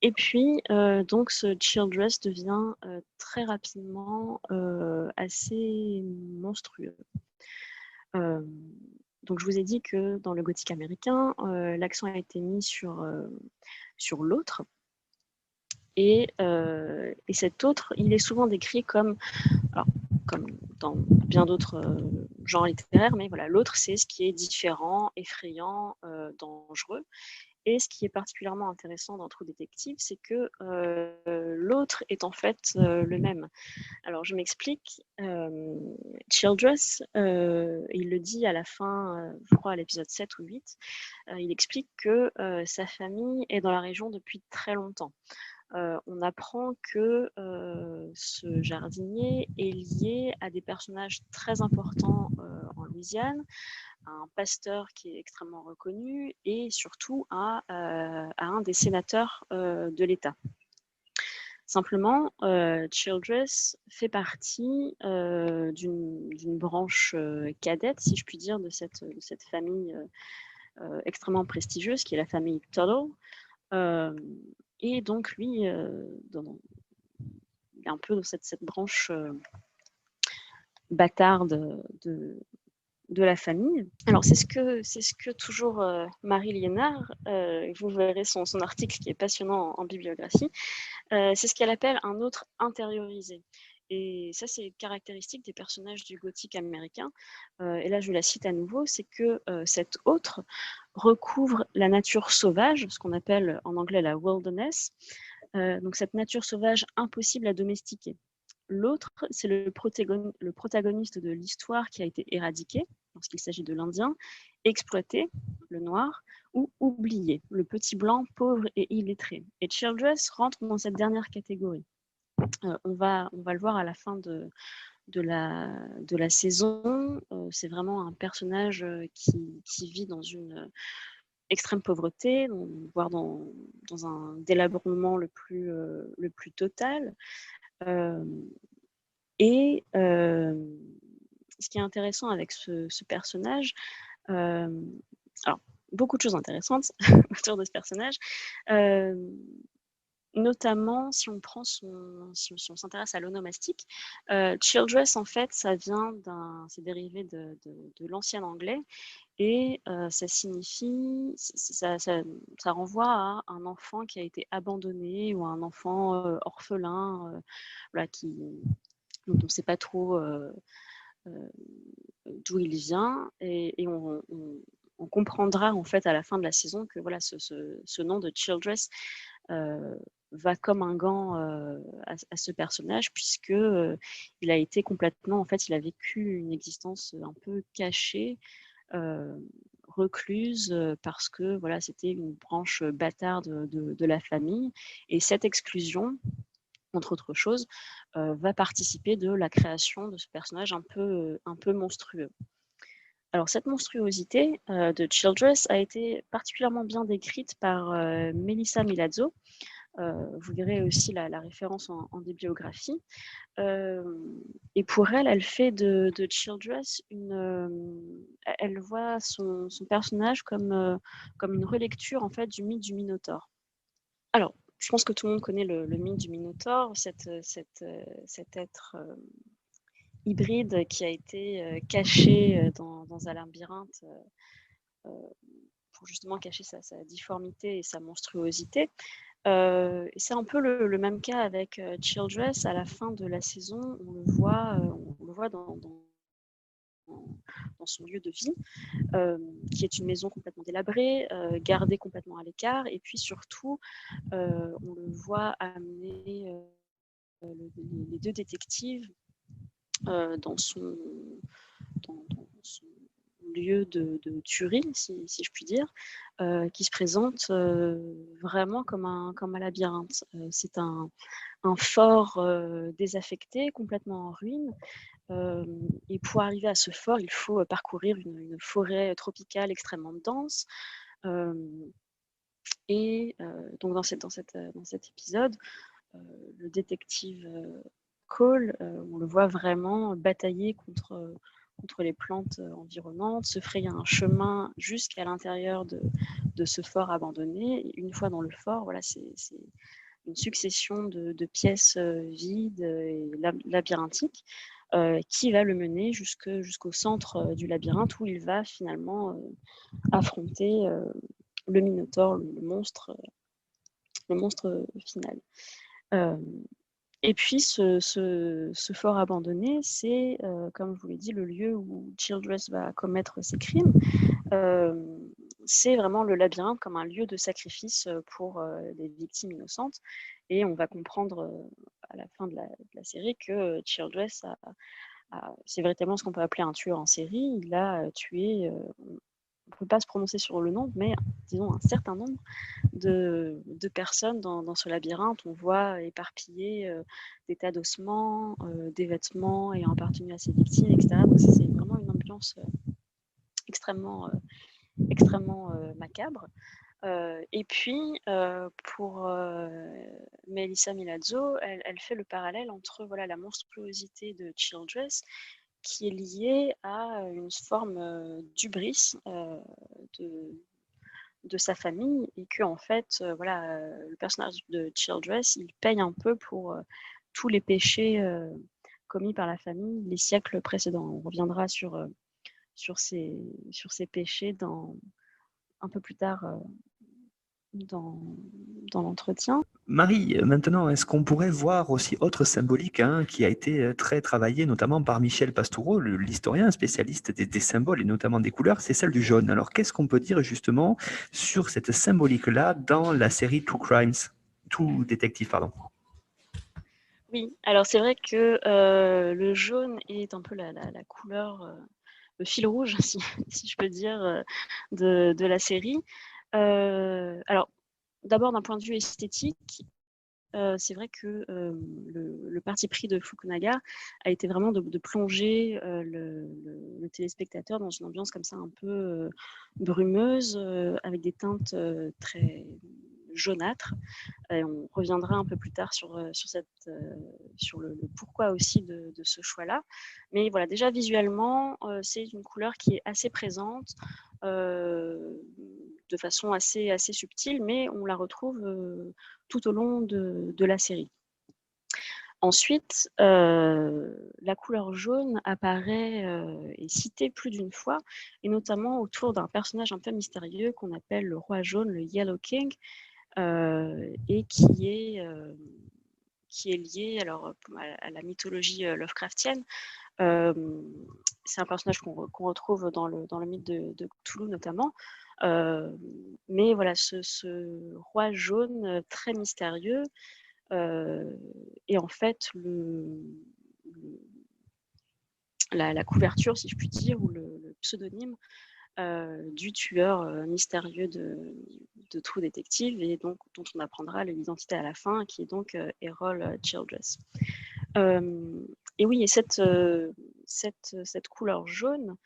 Et puis, donc ce Childress devient très rapidement assez monstrueux. Donc je vous ai dit que dans le gothique américain, l'accent a été mis sur l'autre. Et cet autre, il est souvent décrit comme dans bien d'autres genres littéraires, mais voilà, l'autre, c'est ce qui est différent, effrayant, dangereux. Et ce qui est particulièrement intéressant dans True Detective, c'est que l'autre est en fait le même. Alors, je m'explique. Childress, il le dit à la fin, je crois à l'épisode 7 ou 8, il explique que sa famille est dans la région depuis très longtemps. On apprend que ce jardinier est lié à des personnages très importants en Louisiane, à un pasteur qui est extrêmement reconnu et surtout à un des sénateurs de l'État. Simplement, Childress fait partie d'une branche cadette, si je puis dire, de cette famille extrêmement prestigieuse qui est la famille Tuttle. Et donc, lui, il est un peu dans cette branche bâtarde de la famille. Alors, c'est ce que toujours Marie Liénard, vous verrez son article qui est passionnant en bibliographie, c'est ce qu'elle appelle un autre intériorisé. Et ça, c'est caractéristique des personnages du gothique américain. Et là, je la cite à nouveau, c'est que cet autre recouvre la nature sauvage, ce qu'on appelle en anglais la wilderness, donc cette nature sauvage impossible à domestiquer. L'autre, c'est le protagoniste de l'histoire qui a été éradiqué, lorsqu'il s'agit de l'Indien, exploité, le noir, ou oublié, le petit blanc pauvre et illettré. Et Childress rentre dans cette dernière catégorie. On va le voir à la fin de la saison. C'est vraiment un personnage qui vit dans une extrême pauvreté, voire dans un délabrement le plus total. Et ce qui est intéressant avec ce personnage, alors beaucoup de choses intéressantes autour de ce personnage, notamment si on s'intéresse à l'onomastique. Childress, en fait, c'est dérivé de l'ancien anglais et ça signifie, ça renvoie à un enfant qui a été abandonné ou à un enfant orphelin, voilà, dont on ne sait pas trop d'où il vient, et on comprendra en fait à la fin de la saison que voilà, ce nom de Childress va comme un gant à ce personnage, puisque il a été complètement, en fait, il a vécu une existence un peu cachée, recluse, parce que voilà, c'était une branche bâtarde de la famille, et cette exclusion, entre autres choses, va participer de la création de ce personnage un peu monstrueux. Alors cette monstruosité de Childress a été particulièrement bien décrite par Melissa Milazzo. Vous verrez aussi la référence en bibliographie. Et pour elle, elle fait de Childress elle voit son personnage comme une relecture en fait du mythe du Minotaure. Alors, je pense que tout le monde connaît le mythe du Minotaure, cet être hybride qui a été caché dans un labyrinthe pour justement cacher sa difformité et sa monstruosité. Et c'est un peu le même cas avec Childress. À la fin de la saison, on le voit dans son lieu de vie, qui est une maison complètement délabrée, gardée complètement à l'écart, et puis surtout, on le voit amener les deux détectives dans lieu de tuerie, si je puis dire, qui se présente vraiment comme un labyrinthe. C'est un fort désaffecté, complètement en ruine. Et pour arriver à ce fort, il faut parcourir une forêt tropicale extrêmement dense. Donc dans cet épisode, le détective Cole, on le voit vraiment batailler contre les plantes environnantes, se frayer un chemin jusqu'à l'intérieur de ce fort abandonné. Et une fois dans le fort, voilà, c'est une succession de pièces vides et labyrinthiques qui va le mener jusqu'au centre du labyrinthe où il va finalement affronter le Minotaure, le monstre final. Et puis ce fort abandonné, c'est, comme je vous l'ai dit, le lieu où Childress va commettre ses crimes. C'est vraiment le labyrinthe comme un lieu de sacrifice pour des victimes innocentes. Et on va comprendre à la fin de la série que Childress c'est véritablement ce qu'on peut appeler un tueur en série. Il a tué, on ne peut pas se prononcer sur le nombre, mais disons un certain nombre de personnes dans ce labyrinthe. On voit éparpiller des tas d'ossements, des vêtements ayant appartenu à ses victimes, etc. Donc c'est vraiment une ambiance extrêmement macabre. Et puis, pour Melissa Milazzo, elle fait le parallèle entre la monstruosité de Childress, qui est liée à une forme d'hubris de sa famille, et que en fait, le personnage de Childress, il paye un peu pour tous les péchés commis par la famille les siècles précédents. On reviendra sur ces péchés un peu plus tard dans l'entretien. Marie, maintenant, est-ce qu'on pourrait voir aussi autre symbolique qui a été très travaillé, notamment par Michel Pastoureau, l'historien spécialiste des symboles et notamment des couleurs, c'est celle du jaune. Alors, qu'est-ce qu'on peut dire justement sur cette symbolique-là dans la série True Detective, pardon. Oui, alors c'est vrai que le jaune est un peu la couleur, le fil rouge, si je peux dire, de la série. Alors, d'abord, d'un point de vue esthétique, c'est vrai que le parti pris de Fukunaga a été vraiment de plonger le téléspectateur dans une ambiance comme ça un peu brumeuse, avec des teintes très jaunâtres. Et on reviendra un peu plus tard sur le pourquoi aussi de ce choix-là. Mais voilà, déjà visuellement, c'est une couleur qui est assez présente, de façon assez subtile, mais on la retrouve tout au long de la série. Ensuite, la couleur jaune apparaît est citée plus d'une fois, et notamment autour d'un personnage un peu mystérieux qu'on appelle le roi jaune, le Yellow King, et qui est lié alors à la mythologie Lovecraftienne. C'est un personnage qu'on retrouve dans le mythe de Cthulhu notamment. Mais voilà, ce roi jaune très mystérieux est en fait la couverture, si je puis dire, ou le pseudonyme du tueur mystérieux de True Detective, et donc dont on apprendra l'identité à la fin, qui est donc Errol Childress. Et oui, et cette couleur jaune,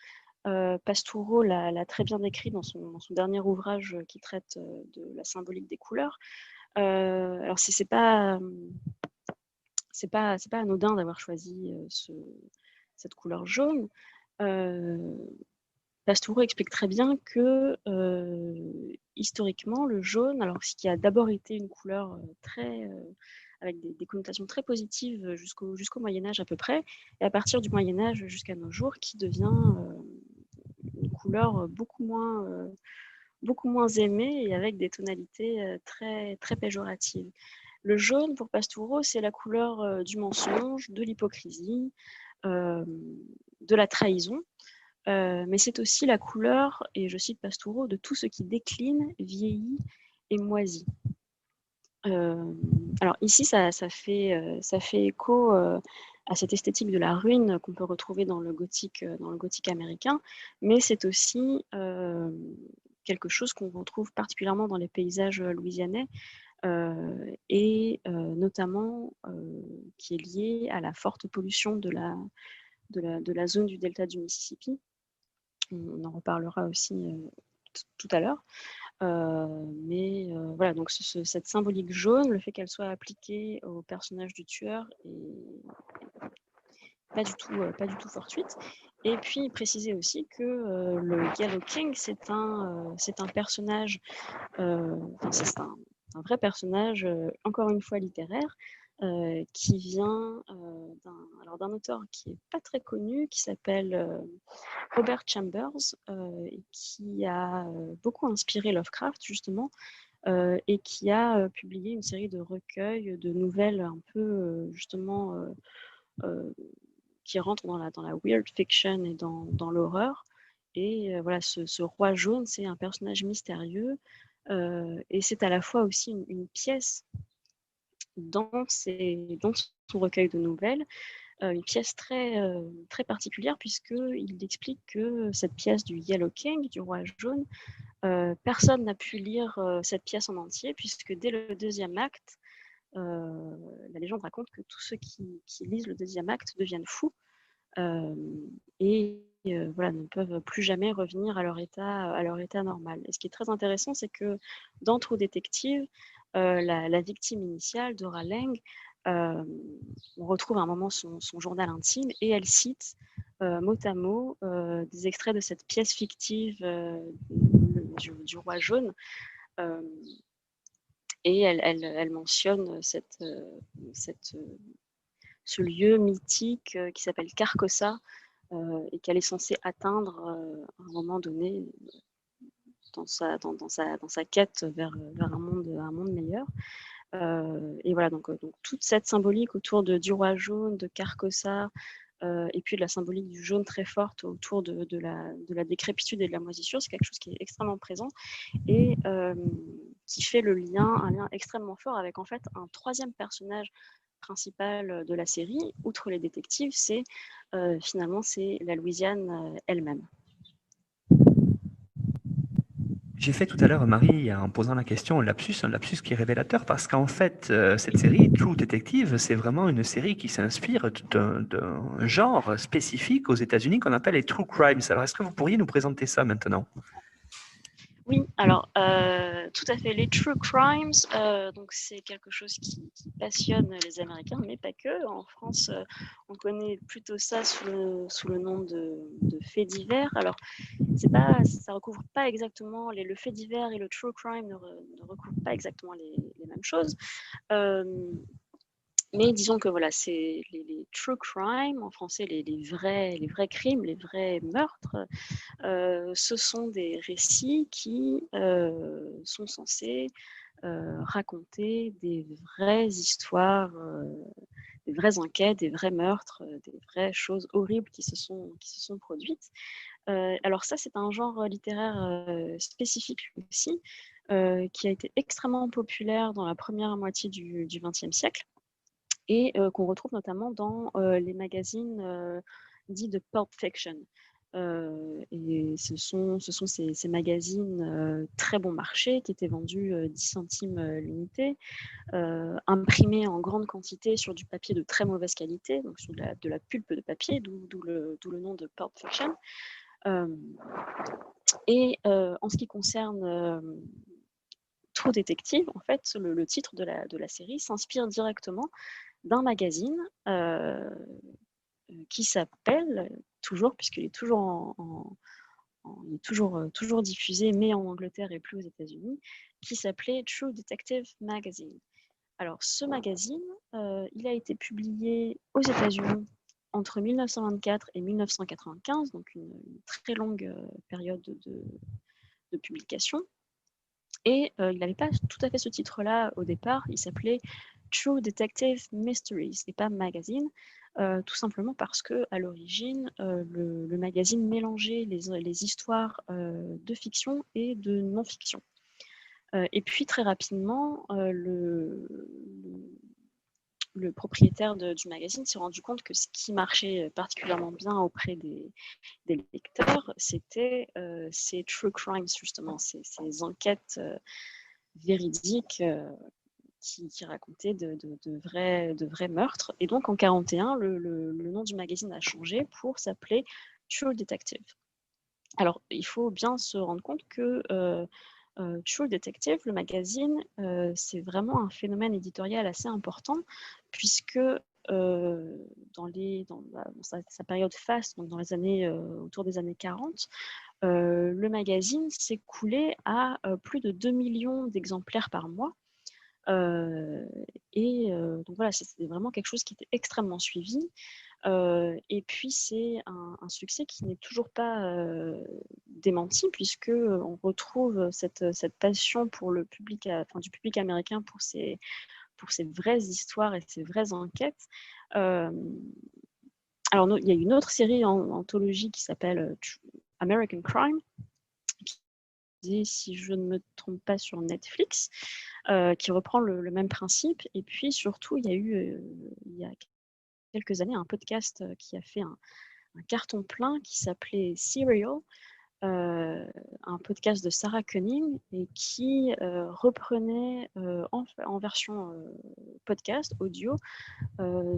Pastoureau l'a très bien décrit dans son dernier ouvrage qui traite de la symbolique des couleurs. Alors c'est pas anodin d'avoir choisi cette couleur jaune. Pastoureau explique très bien que historiquement, le jaune, alors ce qui a d'abord été une couleur avec des connotations très positives jusqu'au Moyen-Âge à peu près, et à partir du Moyen-Âge jusqu'à nos jours, qui devient une couleur beaucoup moins aimée et avec des tonalités très, très péjoratives. Le jaune, pour Pastoureau, c'est la couleur du mensonge, de l'hypocrisie, de la trahison. Mais c'est aussi la couleur, et je cite Pastoureau, de tout ce qui décline, vieillit et moisit. Alors ici, ça fait écho à cette esthétique de la ruine qu'on peut retrouver dans le gothique américain, mais c'est aussi quelque chose qu'on retrouve particulièrement dans les paysages louisianais, et notamment qui est lié à la forte pollution de la zone du delta du Mississippi. On en reparlera aussi tout à l'heure. Mais voilà, donc cette symbolique jaune, le fait qu'elle soit appliquée au personnage du tueur est pas du tout fortuite. Et puis préciser aussi que le Yellow King, c'est un personnage, c'est un vrai personnage, encore une fois littéraire, qui vient d'un auteur qui n'est pas très connu, qui s'appelle Robert Chambers, et qui a beaucoup inspiré Lovecraft justement, et qui a publié une série de recueils de nouvelles un peu justement qui rentrent dans la weird fiction et dans l'horreur. Et voilà, ce roi jaune, c'est un personnage mystérieux, et c'est à la fois aussi une pièce dans son recueil de nouvelles, une pièce très, très particulière, puisqu'il explique que cette pièce du Yellow King, du roi jaune, personne n'a pu lire cette pièce en entier, puisque dès le deuxième acte, la légende raconte que tous ceux qui lisent le deuxième acte deviennent fous, et voilà, ne peuvent plus jamais revenir à leur état normal. Et ce qui est très intéressant, c'est que dans True Detective, la victime initiale, Dora Lange, on retrouve à un moment son journal intime, et elle cite mot à mot des extraits de cette pièce fictive du roi jaune, et elle mentionne ce lieu mythique qui s'appelle Carcossa, et qu'elle est censée atteindre à un moment donné dans sa quête vers un monde meilleur. Et voilà, donc toute cette symbolique autour du roi jaune, de Carcossa, et puis de la symbolique du jaune très forte autour de la décrépitude et de la moisissure, c'est quelque chose qui est extrêmement présent, et qui fait un lien extrêmement fort avec en fait un troisième personnage principal de la série, outre les détectives, c'est finalement c'est la Louisiane elle-même. J'ai fait tout à l'heure, Marie, en posant la question, un lapsus qui est révélateur, parce qu'en fait, cette série, True Detective, c'est vraiment une série qui s'inspire d'un genre spécifique aux États-Unis qu'on appelle les True Crimes. Alors, est-ce que vous pourriez nous présenter ça maintenant? Oui, alors tout à fait. Les true crimes, donc c'est quelque chose qui passionne les Américains, mais pas que. En France, on connaît plutôt ça sous le nom de faits divers. Alors, ça recouvre pas exactement le fait divers et le true crime ne recouvrent pas exactement les mêmes choses. Mais disons que voilà, c'est les true crime, en français, les vrais crimes, les vrais meurtres. Ce sont des récits qui sont censés raconter des vraies histoires, des vraies enquêtes, des vrais meurtres, des vraies choses horribles qui se sont produites. Alors ça, c'est un genre littéraire spécifique aussi, qui a été extrêmement populaire dans la première moitié du XXe siècle, et qu'on retrouve notamment dans les magazines dits de pulp fiction. Et ce sont ces magazines très bon marché qui étaient vendus 10 centimes l'unité, imprimés en grande quantité sur du papier de très mauvaise qualité, donc sur de la pulpe de papier, d'où le nom de pulp fiction. Et en ce qui concerne True Detective, en fait, le titre de la série s'inspire directement d'un magazine qui s'appelle toujours, puisqu'il est toujours il est toujours diffusé, mais en Angleterre et plus aux États-Unis, qui s'appelait True Detective Magazine. Alors, ce magazine, il a été publié aux États-Unis entre 1924 et 1995, donc une très longue période de publication. Et il n'avait pas tout à fait ce titre-là au départ, il s'appelait True Detective Mysteries et pas Magazine, tout simplement parce que à l'origine, le magazine mélangeait les histoires de fiction et de non-fiction. Et puis très rapidement, le propriétaire du magazine s'est rendu compte que ce qui marchait particulièrement bien auprès des lecteurs, c'était ces true crimes, justement, ces enquêtes véridiques qui racontaient de vrais meurtres. Et donc, en 1941, le nom du magazine a changé pour s'appeler True Detective. Alors, il faut bien se rendre compte que True Detective, le magazine, c'est vraiment un phénomène éditorial assez important, puisque dans sa période faste, donc dans les années, autour des années 40, le magazine s'écoulait à plus de 2 millions d'exemplaires par mois. Donc voilà, c'était vraiment quelque chose qui était extrêmement suivi. Et puis c'est un succès qui n'est toujours pas démenti, puisque on retrouve cette passion pour le public, du public américain pour ces vraies histoires et ces vraies enquêtes. Alors il y a une autre série anthologie qui s'appelle American Crime, si je ne me trompe pas, sur Netflix, qui reprend le même principe. Et puis surtout, il y a eu il y a quelques années un podcast qui a fait un carton plein qui s'appelait Serial, un podcast de Sarah Koenig, et qui reprenait en version podcast audio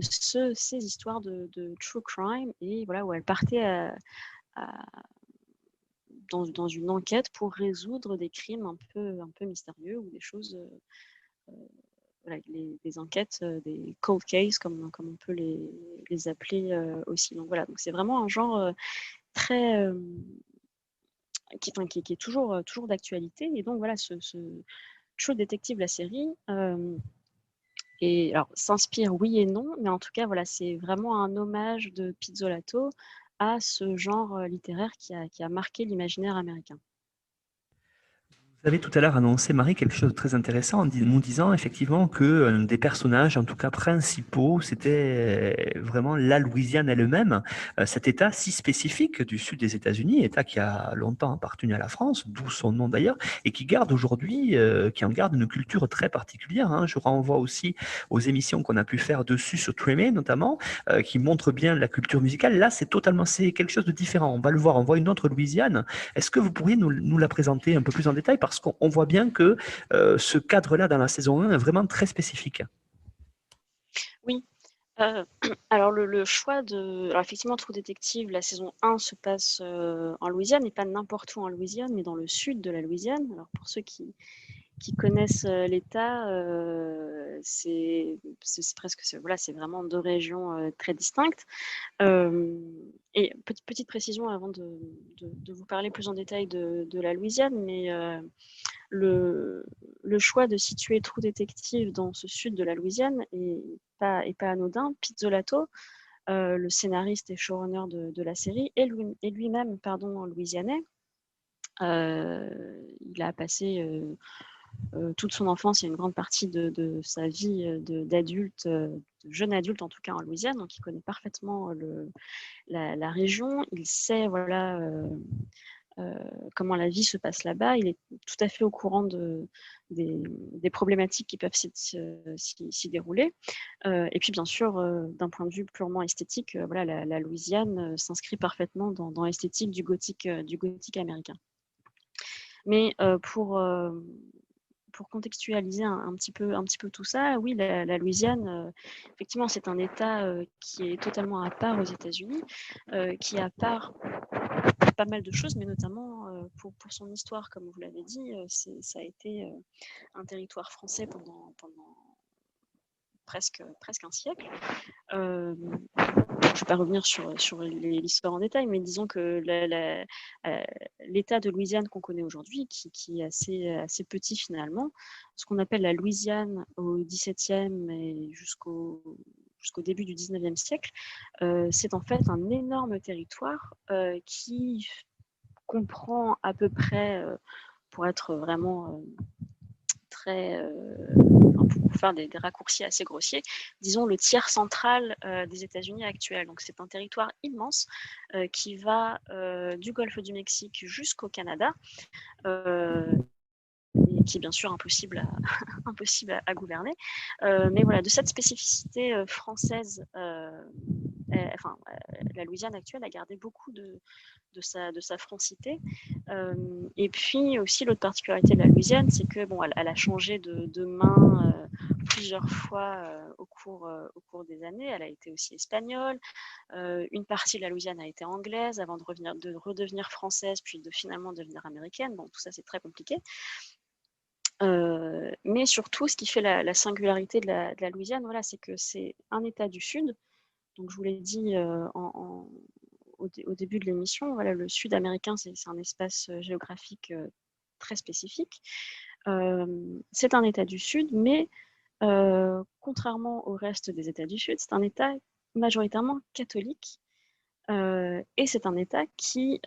ces histoires de true crime, et voilà, où elle partait dans une enquête pour résoudre des crimes un peu mystérieux, ou des choses, voilà, des enquêtes, des cold cases, comme on peut les appeler aussi. Donc voilà, donc c'est vraiment un genre très qui est toujours d'actualité. Et donc voilà, ce True Detective, la série, et alors s'inspire, oui et non, mais en tout cas voilà, c'est vraiment un hommage de Pizzolato à ce genre littéraire qui a marqué l'imaginaire américain. Vous avez tout à l'heure annoncé, Marie, quelque chose de très intéressant en nous disant effectivement que des personnages, en tout cas principaux, c'était vraiment la Louisiane elle-même, cet État si spécifique du sud des États-Unis, État qui a longtemps appartenu à la France, d'où son nom d'ailleurs, et qui garde aujourd'hui, qui en garde une culture très particulière. Hein. Je renvoie aussi aux émissions qu'on a pu faire dessus sur Treme notamment, qui montrent bien la culture musicale. Là, c'est quelque chose de différent. On va le voir, on voit une autre Louisiane. Est-ce que vous pourriez nous la présenter un peu plus en détail, parce qu'on voit bien que ce cadre-là dans la saison 1 est vraiment très spécifique. Oui. Alors le choix de... Alors effectivement, True Detective, la saison 1 se passe en Louisiane, et pas n'importe où en Louisiane, mais dans le sud de la Louisiane. Alors pour ceux qui connaissent l'État, c'est presque... Voilà, c'est vraiment deux régions très distinctes. Et petite précision avant de vous parler plus en détail de la Louisiane, mais le choix de situer True Detective dans ce sud de la Louisiane est pas anodin. Pizzolato, le scénariste et showrunner de la série, est lui-même louisianais. Il a passé toute son enfance et une grande partie de sa vie d'adulte, de jeune adulte en tout cas, en Louisiane, donc il connaît parfaitement la région. Il sait, voilà, comment la vie se passe là-bas. Il est tout à fait au courant des problématiques qui peuvent s'y dérouler. Et puis, bien sûr, d'un point de vue purement esthétique, voilà, la Louisiane s'inscrit parfaitement dans l'esthétique du gothique américain. Mais pour contextualiser un petit peu tout ça, oui, la Louisiane, effectivement, c'est un État qui est totalement à part aux États-Unis, qui est à part pas mal de choses, mais notamment pour son histoire, comme vous l'avez dit, ça a été un territoire français pendant presque un siècle. Je ne vais pas revenir sur l'histoire en détail, mais disons que l'État de Louisiane qu'on connaît aujourd'hui, qui est assez petit finalement, ce qu'on appelle la Louisiane au XVIIe et jusqu'au début du XIXe siècle, c'est en fait un énorme territoire qui comprend à peu près, pour être vraiment très... pour faire des raccourcis assez grossiers, disons le tiers central des États-Unis actuels. Donc c'est un territoire immense qui va du golfe du Mexique jusqu'au Canada. Et qui est bien sûr impossible à, impossible à gouverner. Mais voilà, de cette spécificité française, la Louisiane actuelle a gardé beaucoup de sa francité. Et puis aussi, l'autre particularité de la Louisiane, c'est que bon, elle a changé de main plusieurs fois au cours des années. Elle a été aussi espagnole. Une partie de la Louisiane a été anglaise avant de redevenir française, puis de finalement devenir américaine. Bon, tout ça, c'est très compliqué. Mais surtout, ce qui fait la singularité de la Louisiane, voilà, c'est que c'est un État du Sud. Donc, je vous l'ai dit au début de l'émission, voilà, le Sud américain, c'est un espace géographique très spécifique. C'est un État du Sud, mais contrairement au reste des États du Sud, c'est un État majoritairement catholique. Et c'est un État qui,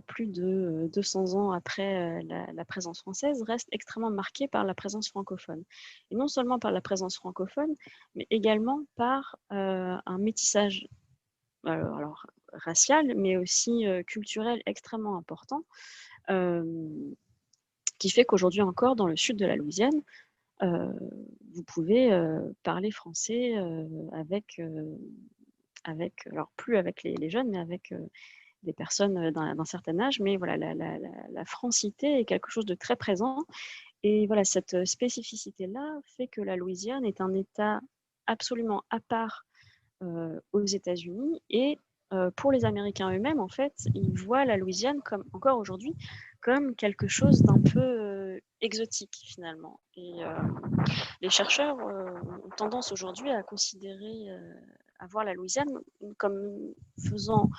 plus de 200 ans après la présence française, reste extrêmement marqué par la présence francophone. Et non seulement par la présence francophone, mais également par un métissage alors, racial, mais aussi culturel extrêmement important, qui fait qu'aujourd'hui encore, dans le sud de la Louisiane, vous pouvez parler français avec, alors plus avec les jeunes, mais avec des personnes d'un certain âge. Mais voilà, la francité est quelque chose de très présent. Et voilà, cette spécificité-là fait que la Louisiane est un État absolument à part aux États-Unis. Et pour les Américains eux-mêmes, en fait, ils voient la Louisiane comme, encore aujourd'hui, comme quelque chose d'un peu exotique finalement. Et les chercheurs ont tendance aujourd'hui à considérer, à voir la Louisiane comme faisant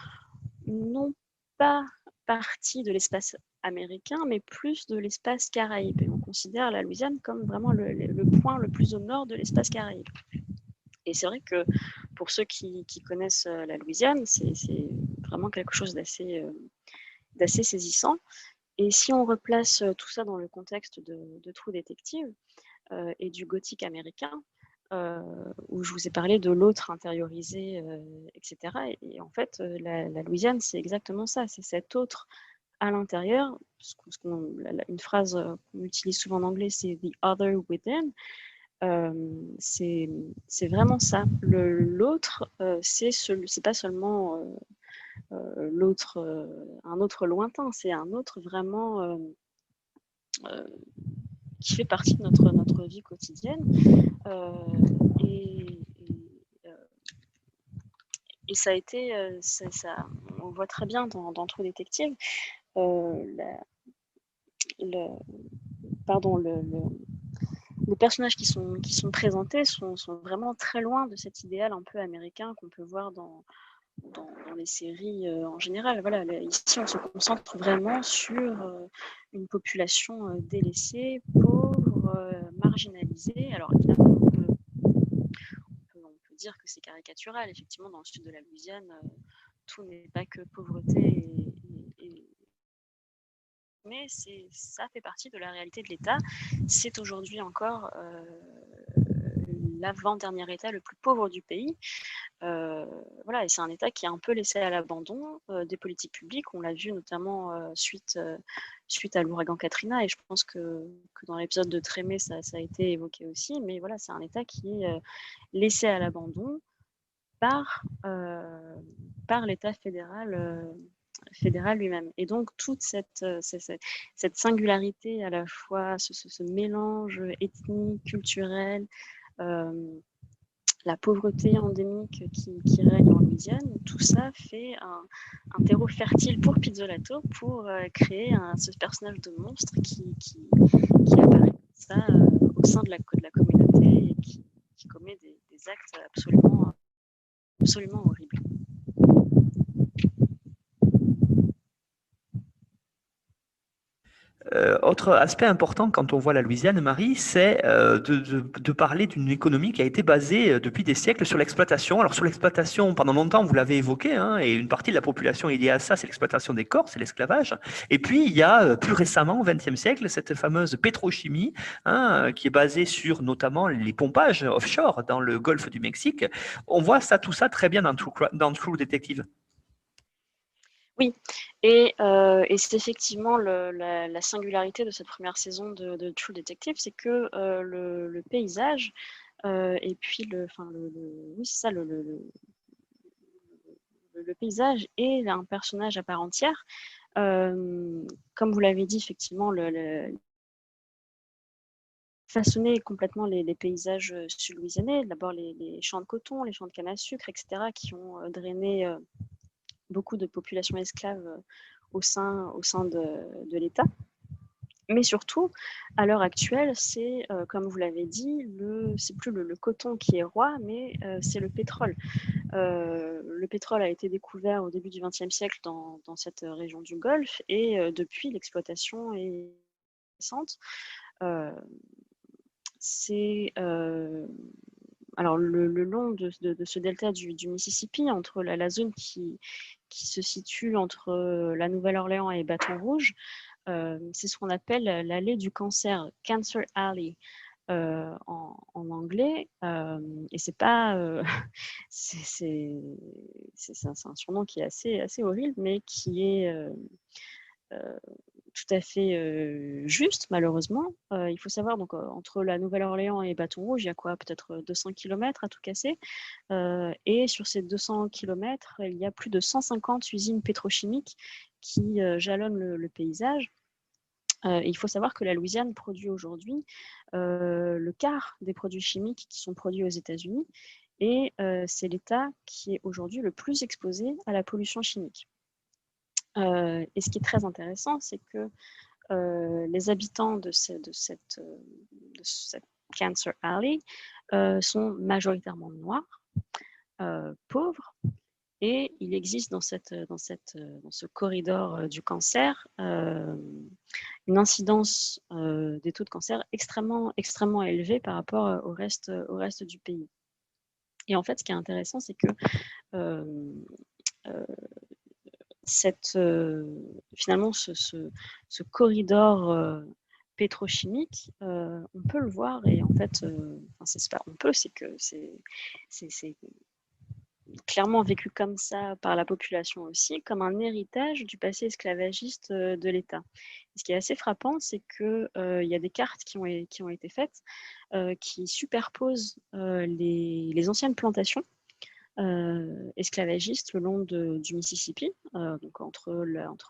non pas partie de l'espace américain, mais plus de l'espace caraïbe. Et on considère la Louisiane comme vraiment le point le plus au nord de l'espace caraïbe. Et c'est vrai que pour ceux qui connaissent la Louisiane, c'est vraiment quelque chose d'assez saisissant. Et si on replace tout ça dans le contexte de True Detective et du gothique américain, où je vous ai parlé de l'autre intériorisé, etc. Et en fait, la Louisiane, c'est exactement ça. C'est cet autre à l'intérieur. Une phrase qu'on utilise souvent en anglais, c'est « the other within ». C'est vraiment ça. L'autre, c'est pas seulement l'autre, un autre lointain, c'est un autre vraiment qui fait partie de notre vie quotidienne. Et ça a été, on voit très bien dans True Detective, les personnages qui sont présentés sont vraiment très loin de cet idéal un peu américain qu'on peut voir dans les séries en général. Voilà, ici, on se concentre vraiment sur une population délaissée, pauvre, marginalisée. Alors évidemment, on peut dire que c'est caricatural. Effectivement, dans le sud de la Louisiane, tout n'est pas que pauvreté mais ça fait partie de la réalité de l'État. C'est aujourd'hui encore l'avant-dernier État le plus pauvre du pays. Voilà, et c'est un État qui est un peu laissé à l'abandon des politiques publiques. On l'a vu notamment suite à l'ouragan Katrina, et je pense que dans l'épisode de Trémé, ça a été évoqué aussi. Mais voilà, c'est un État qui est laissé à l'abandon par l'État fédéral lui-même. Et donc, toute cette singularité, à la fois ce mélange ethnique, culturel, la pauvreté endémique qui règne en Louisiane, tout ça fait un terreau fertile pour Pizzolato pour créer ce personnage de monstre qui apparaît comme ça au sein de la communauté et qui commet des actes absolument horribles. Autre aspect important quand on voit la Louisiane, Marie, c'est de parler d'une économie qui a été basée depuis des siècles sur l'exploitation. Alors sur l'exploitation, pendant longtemps, vous l'avez évoqué, hein, et une partie de la population est liée à ça, c'est l'exploitation des corps, c'est l'esclavage. Et puis il y a plus récemment, au XXe siècle, cette fameuse pétrochimie, hein, qui est basée sur notamment les pompages offshore dans le golfe du Mexique. On voit tout ça très bien dans True Detective. Oui, Et c'est effectivement la singularité de cette première saison de True Detective, c'est que le paysage et puis oui, c'est ça, le paysage est un personnage à part entière. Comme vous l'avez dit, effectivement, façonner complètement les paysages sud-louisianais. D'abord les champs de coton, les champs de canne à sucre, etc., qui ont drainé beaucoup de populations esclaves au sein de l'État. Mais surtout, à l'heure actuelle, c'est, comme vous l'avez dit, c'est plus le coton qui est roi, mais c'est le pétrole. Le pétrole a été découvert au début du XXe siècle dans cette région du Golfe, et depuis, l'exploitation est récente. C'est alors le long de ce delta du Mississippi, entre la zone qui se situe entre la Nouvelle-Orléans et Baton Rouge, c'est ce qu'on appelle l'allée du cancer, Cancer Alley en anglais. Et c'est pas, c'est un surnom qui est assez horrible, mais qui est tout à fait juste, malheureusement. Il faut savoir, donc, entre la Nouvelle-Orléans et Baton Rouge, il y a quoi, peut-être 200 km à tout casser. Et sur ces 200 km, il y a plus de 150 usines pétrochimiques qui jalonnent le paysage. Il faut savoir que la Louisiane produit aujourd'hui le quart des produits chimiques qui sont produits aux États-Unis, et c'est l'État qui est aujourd'hui le plus exposé à la pollution chimique. Et ce qui est très intéressant, c'est que les habitants de cette Cancer Alley sont majoritairement noirs, pauvres, et il existe dans ce corridor du cancer une incidence des taux de cancer extrêmement, extrêmement élevée par rapport au reste du pays. Et en fait, ce qui est intéressant, c'est que finalement, ce corridor pétrochimique, on peut le voir, et en fait, c'est pas on peut, c'est que c'est clairement vécu comme ça par la population aussi, comme un héritage du passé esclavagiste de l'État. Ce qui est assez frappant, c'est qu'il y a des cartes qui ont été faites qui superposent les anciennes plantations esclavagistes le long du Mississippi, donc entre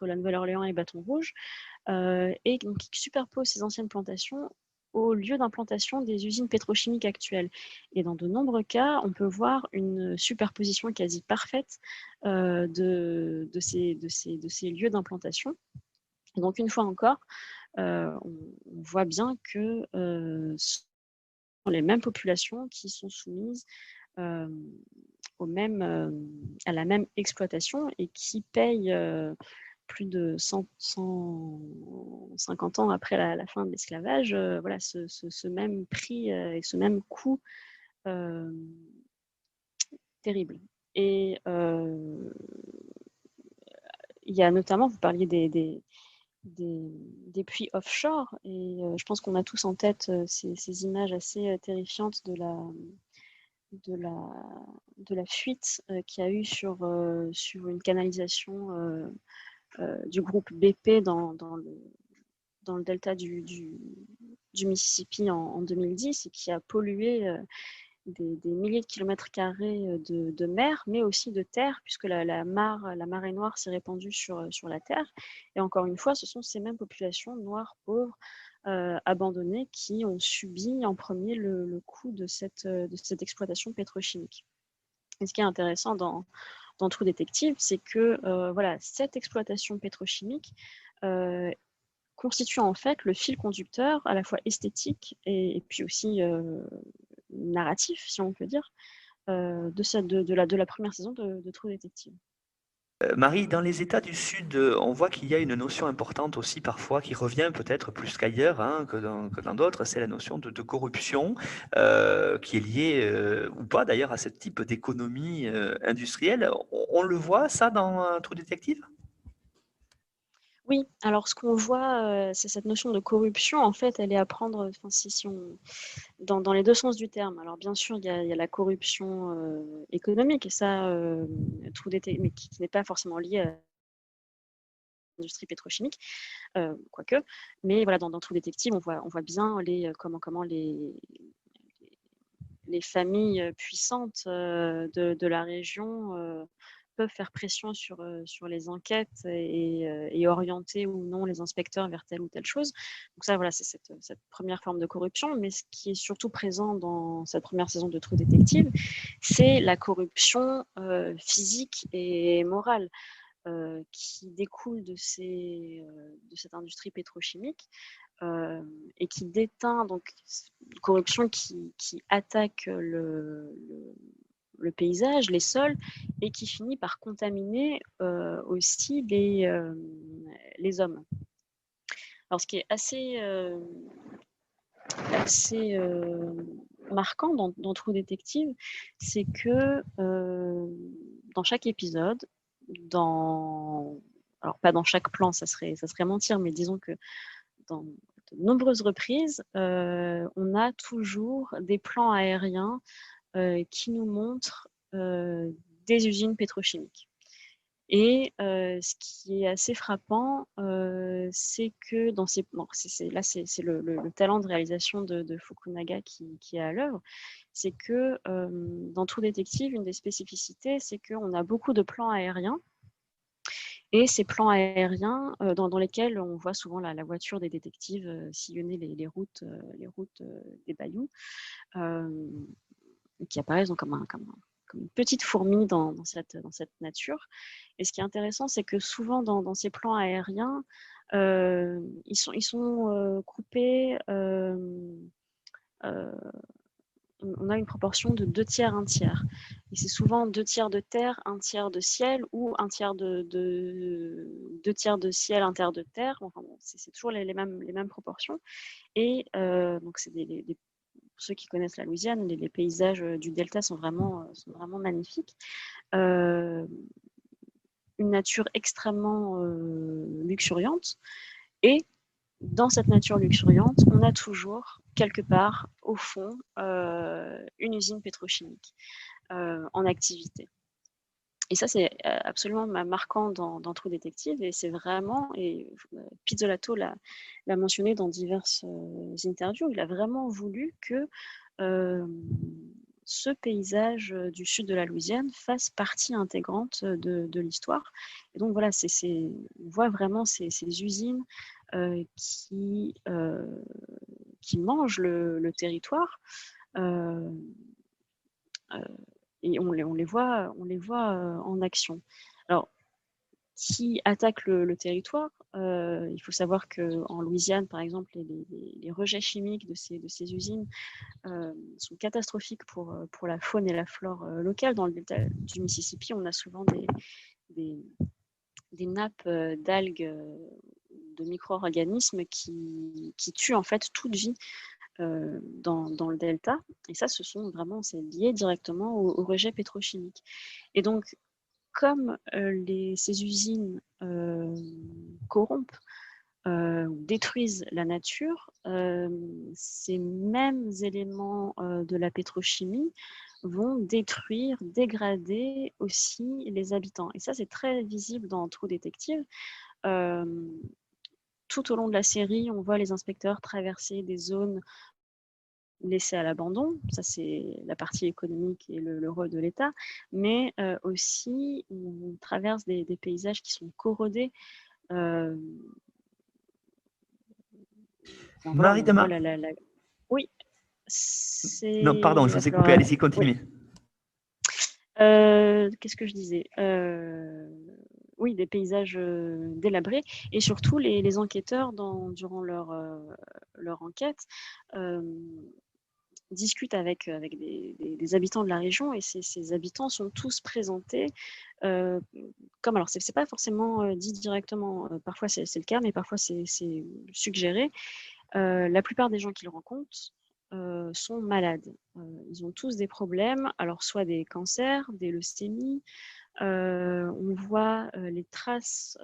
la Nouvelle-Orléans et Baton Rouge, et donc qui superposent ces anciennes plantations au lieu d'implantation des usines pétrochimiques actuelles. Et dans de nombreux cas, on peut voir une superposition quasi parfaite de ces lieux d'implantation. Donc, une fois encore, on voit bien que ce sont les mêmes populations qui sont soumises à la même exploitation, et qui payent plus de 150 ans après la fin de l'esclavage, voilà, ce même prix et ce même coût terrible. Et il y a notamment, vous parliez des puits offshore, et je pense qu'on a tous en tête ces images assez terrifiantes de la fuite qu'il y a eu sur une canalisation du groupe BP dans le delta du Mississippi en 2010, et qui a pollué des milliers de kilomètres carrés de mer, mais aussi de terre, puisque la marée noire s'est répandue sur la terre. Et encore une fois, ce sont ces mêmes populations noires, pauvres, abandonnées, qui ont subi en premier le coût de cette exploitation pétrochimique. Et ce qui est intéressant dans True Detective, c'est que voilà, cette exploitation pétrochimique constitue en fait le fil conducteur à la fois esthétique et puis aussi narratif, si on peut dire, de la première saison de True Detective. Marie, dans les États du Sud, on voit qu'il y a une notion importante aussi parfois qui revient peut-être plus qu'ailleurs, hein, que dans d'autres, c'est la notion de corruption qui est liée, ou pas d'ailleurs, à ce type d'économie industrielle. On le voit ça dans True Detective? Oui, alors ce qu'on voit, c'est cette notion de corruption. En fait, elle est à prendre, enfin, si on dans les deux sens du terme. Alors bien sûr, il y a la corruption économique, et ça, True Detective, mais qui n'est pas forcément liée à industrie pétrochimique, quoique. Mais voilà, dans True Detective, on voit bien comment les familles puissantes de la région peuvent faire pression sur les enquêtes et orienter ou non les inspecteurs vers telle ou telle chose. Donc ça, voilà, c'est cette première forme de corruption. Mais ce qui est surtout présent dans cette première saison de True Detective, c'est la corruption physique et morale qui découle de cette industrie pétrochimique et qui déteint, donc une corruption qui attaque le paysage, les sols, et qui finit par contaminer aussi les hommes. Alors, ce qui est assez marquant dans True Detective, c'est que dans chaque épisode, alors pas dans chaque plan, ça serait mentir, mais disons que dans de nombreuses reprises, on a toujours des plans aériens qui nous montrent des usines pétrochimiques. Et ce qui est assez frappant, c'est que dans ces... Bon, c'est le talent de réalisation de Fukunaga qui est à l'œuvre. C'est que dans True Detective, une des spécificités, c'est qu'on a beaucoup de plans aériens. Et ces plans aériens dans lesquels on voit souvent la voiture des détectives sillonner les routes des bayous, qui apparaissent donc comme une petite fourmi dans cette nature. Et ce qui est intéressant, c'est que souvent dans ces plans aériens, ils sont coupés. On a une proportion de 2 tiers, 1 tiers. Et c'est souvent 2 tiers de terre, 1 tiers de ciel, ou 1 tiers 2 tiers de ciel, 1 tiers de terre. Enfin, bon, c'est toujours les mêmes proportions. Et donc, c'est pour ceux qui connaissent la Louisiane, les paysages du delta sont vraiment magnifiques. Une nature extrêmement luxuriante. Et dans cette nature luxuriante, on a toujours, quelque part, au fond, une usine pétrochimique en activité. Et ça, c'est absolument marquant dans True Detective, et c'est vraiment, et Pizzolato l'a mentionné dans diverses interviews, il a vraiment voulu que ce paysage du sud de la Louisiane fasse partie intégrante de l'histoire. Et donc voilà, on voit vraiment ces usines qui mangent le territoire. Et on les voit en action. Alors, qui attaque le territoire, il faut savoir qu'en Louisiane, par exemple, les rejets chimiques de ces usines sont catastrophiques pour la faune et la flore locale. Dans le delta du Mississippi, on a souvent des nappes d'algues, de micro-organismes qui tuent en fait toute vie dans le delta. Et ça, c'est lié directement au rejet pétrochimique. Et donc, comme ces usines corrompent ou détruisent la nature, ces mêmes éléments de la pétrochimie vont détruire, dégrader aussi les habitants. Et ça, c'est très visible dans True Detective. Tout au long de la série, on voit les inspecteurs traverser des zones laissées à l'abandon. Ça, c'est la partie économique et le rôle de l'État. Mais aussi, on traverse des paysages qui sont corrodés. Marie Dama. Oui. Non, pardon, je vous ai coupé. Allez-y, continuez. Oui. Qu'est-ce que je disais oui, des paysages délabrés, et surtout les enquêteurs, durant leur enquête, discutent avec des habitants de la région, et ces habitants sont tous présentés comme, alors c'est pas forcément dit directement, parfois c'est le cas, mais parfois c'est suggéré. La plupart des gens qu'ils rencontrent sont malades. Ils ont tous des problèmes, alors soit des cancers, des leucémies. On voit les traces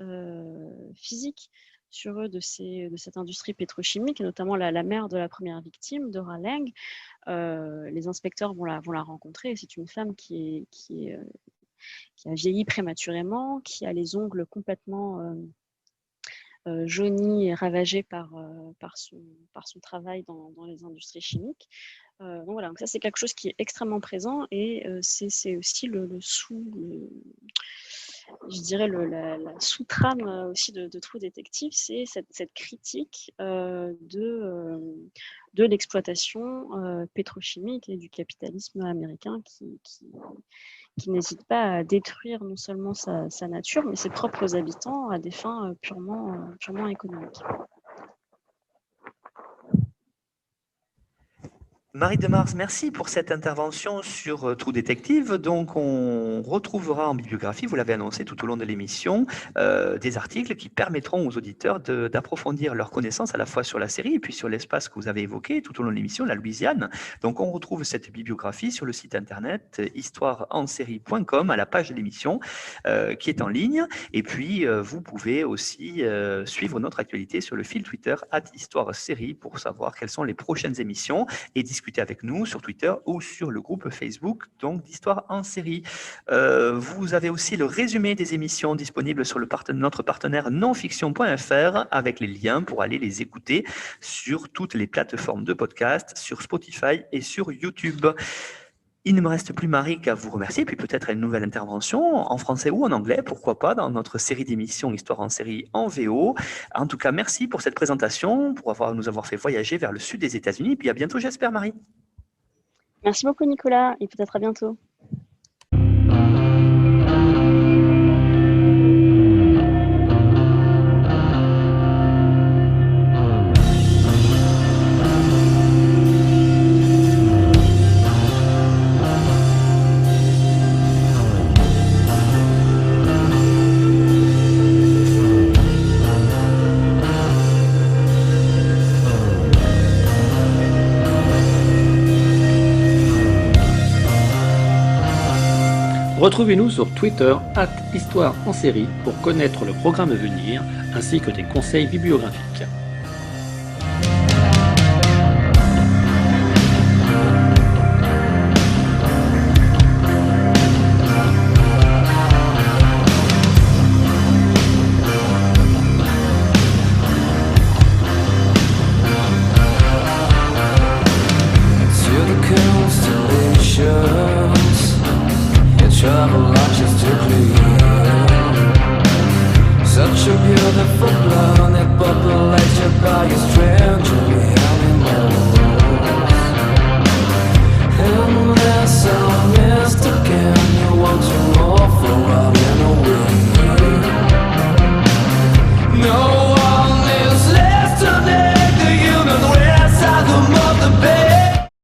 physiques sur eux de cette industrie pétrochimique, et notamment la mère de la première victime, Dora Lang. Les inspecteurs vont la rencontrer. C'est une femme qui a vieilli prématurément, qui a les ongles complètement jauni et ravagé par son travail dans les industries chimiques. Donc voilà, donc ça c'est quelque chose qui est extrêmement présent et c'est aussi je dirais la sous-trame aussi de True Detective, c'est cette critique de l'exploitation pétrochimique et du capitalisme américain qui n'hésite pas à détruire non seulement sa nature, mais ses propres habitants à des fins purement économiques. Marie de Mars, merci pour cette intervention sur True Detective. Donc, on retrouvera en bibliographie, vous l'avez annoncé tout au long de l'émission, des articles qui permettront aux auditeurs d'approfondir leurs connaissances à la fois sur la série et puis sur l'espace que vous avez évoqué tout au long de l'émission, la Louisiane. Donc, on retrouve cette bibliographie sur le site internet histoireensérie.com à la page de l'émission qui est en ligne. Et puis, vous pouvez aussi suivre notre actualité sur le fil Twitter @histoiresérie pour savoir quelles sont les prochaines émissions et discuter avec nous sur Twitter ou sur le groupe Facebook donc d'Histoire en série. Vous avez aussi le résumé des émissions disponibles sur notre partenaire nonfiction.fr avec les liens pour aller les écouter sur toutes les plateformes de podcast, sur Spotify et sur YouTube. Il ne me reste plus, Marie, qu'à vous remercier, puis peut-être une nouvelle intervention en français ou en anglais, pourquoi pas, dans notre série d'émissions Histoire en série en VO. En tout cas, merci pour cette présentation, pour nous avoir fait voyager vers le sud des États-Unis. Puis à bientôt, j'espère, Marie. Merci beaucoup, Nicolas, et peut-être à bientôt. Retrouvez-nous sur Twitter @Histoire en série pour connaître le programme à venir ainsi que des conseils bibliographiques. Travel launches to clear. Such a beautiful planet populated by a stranger.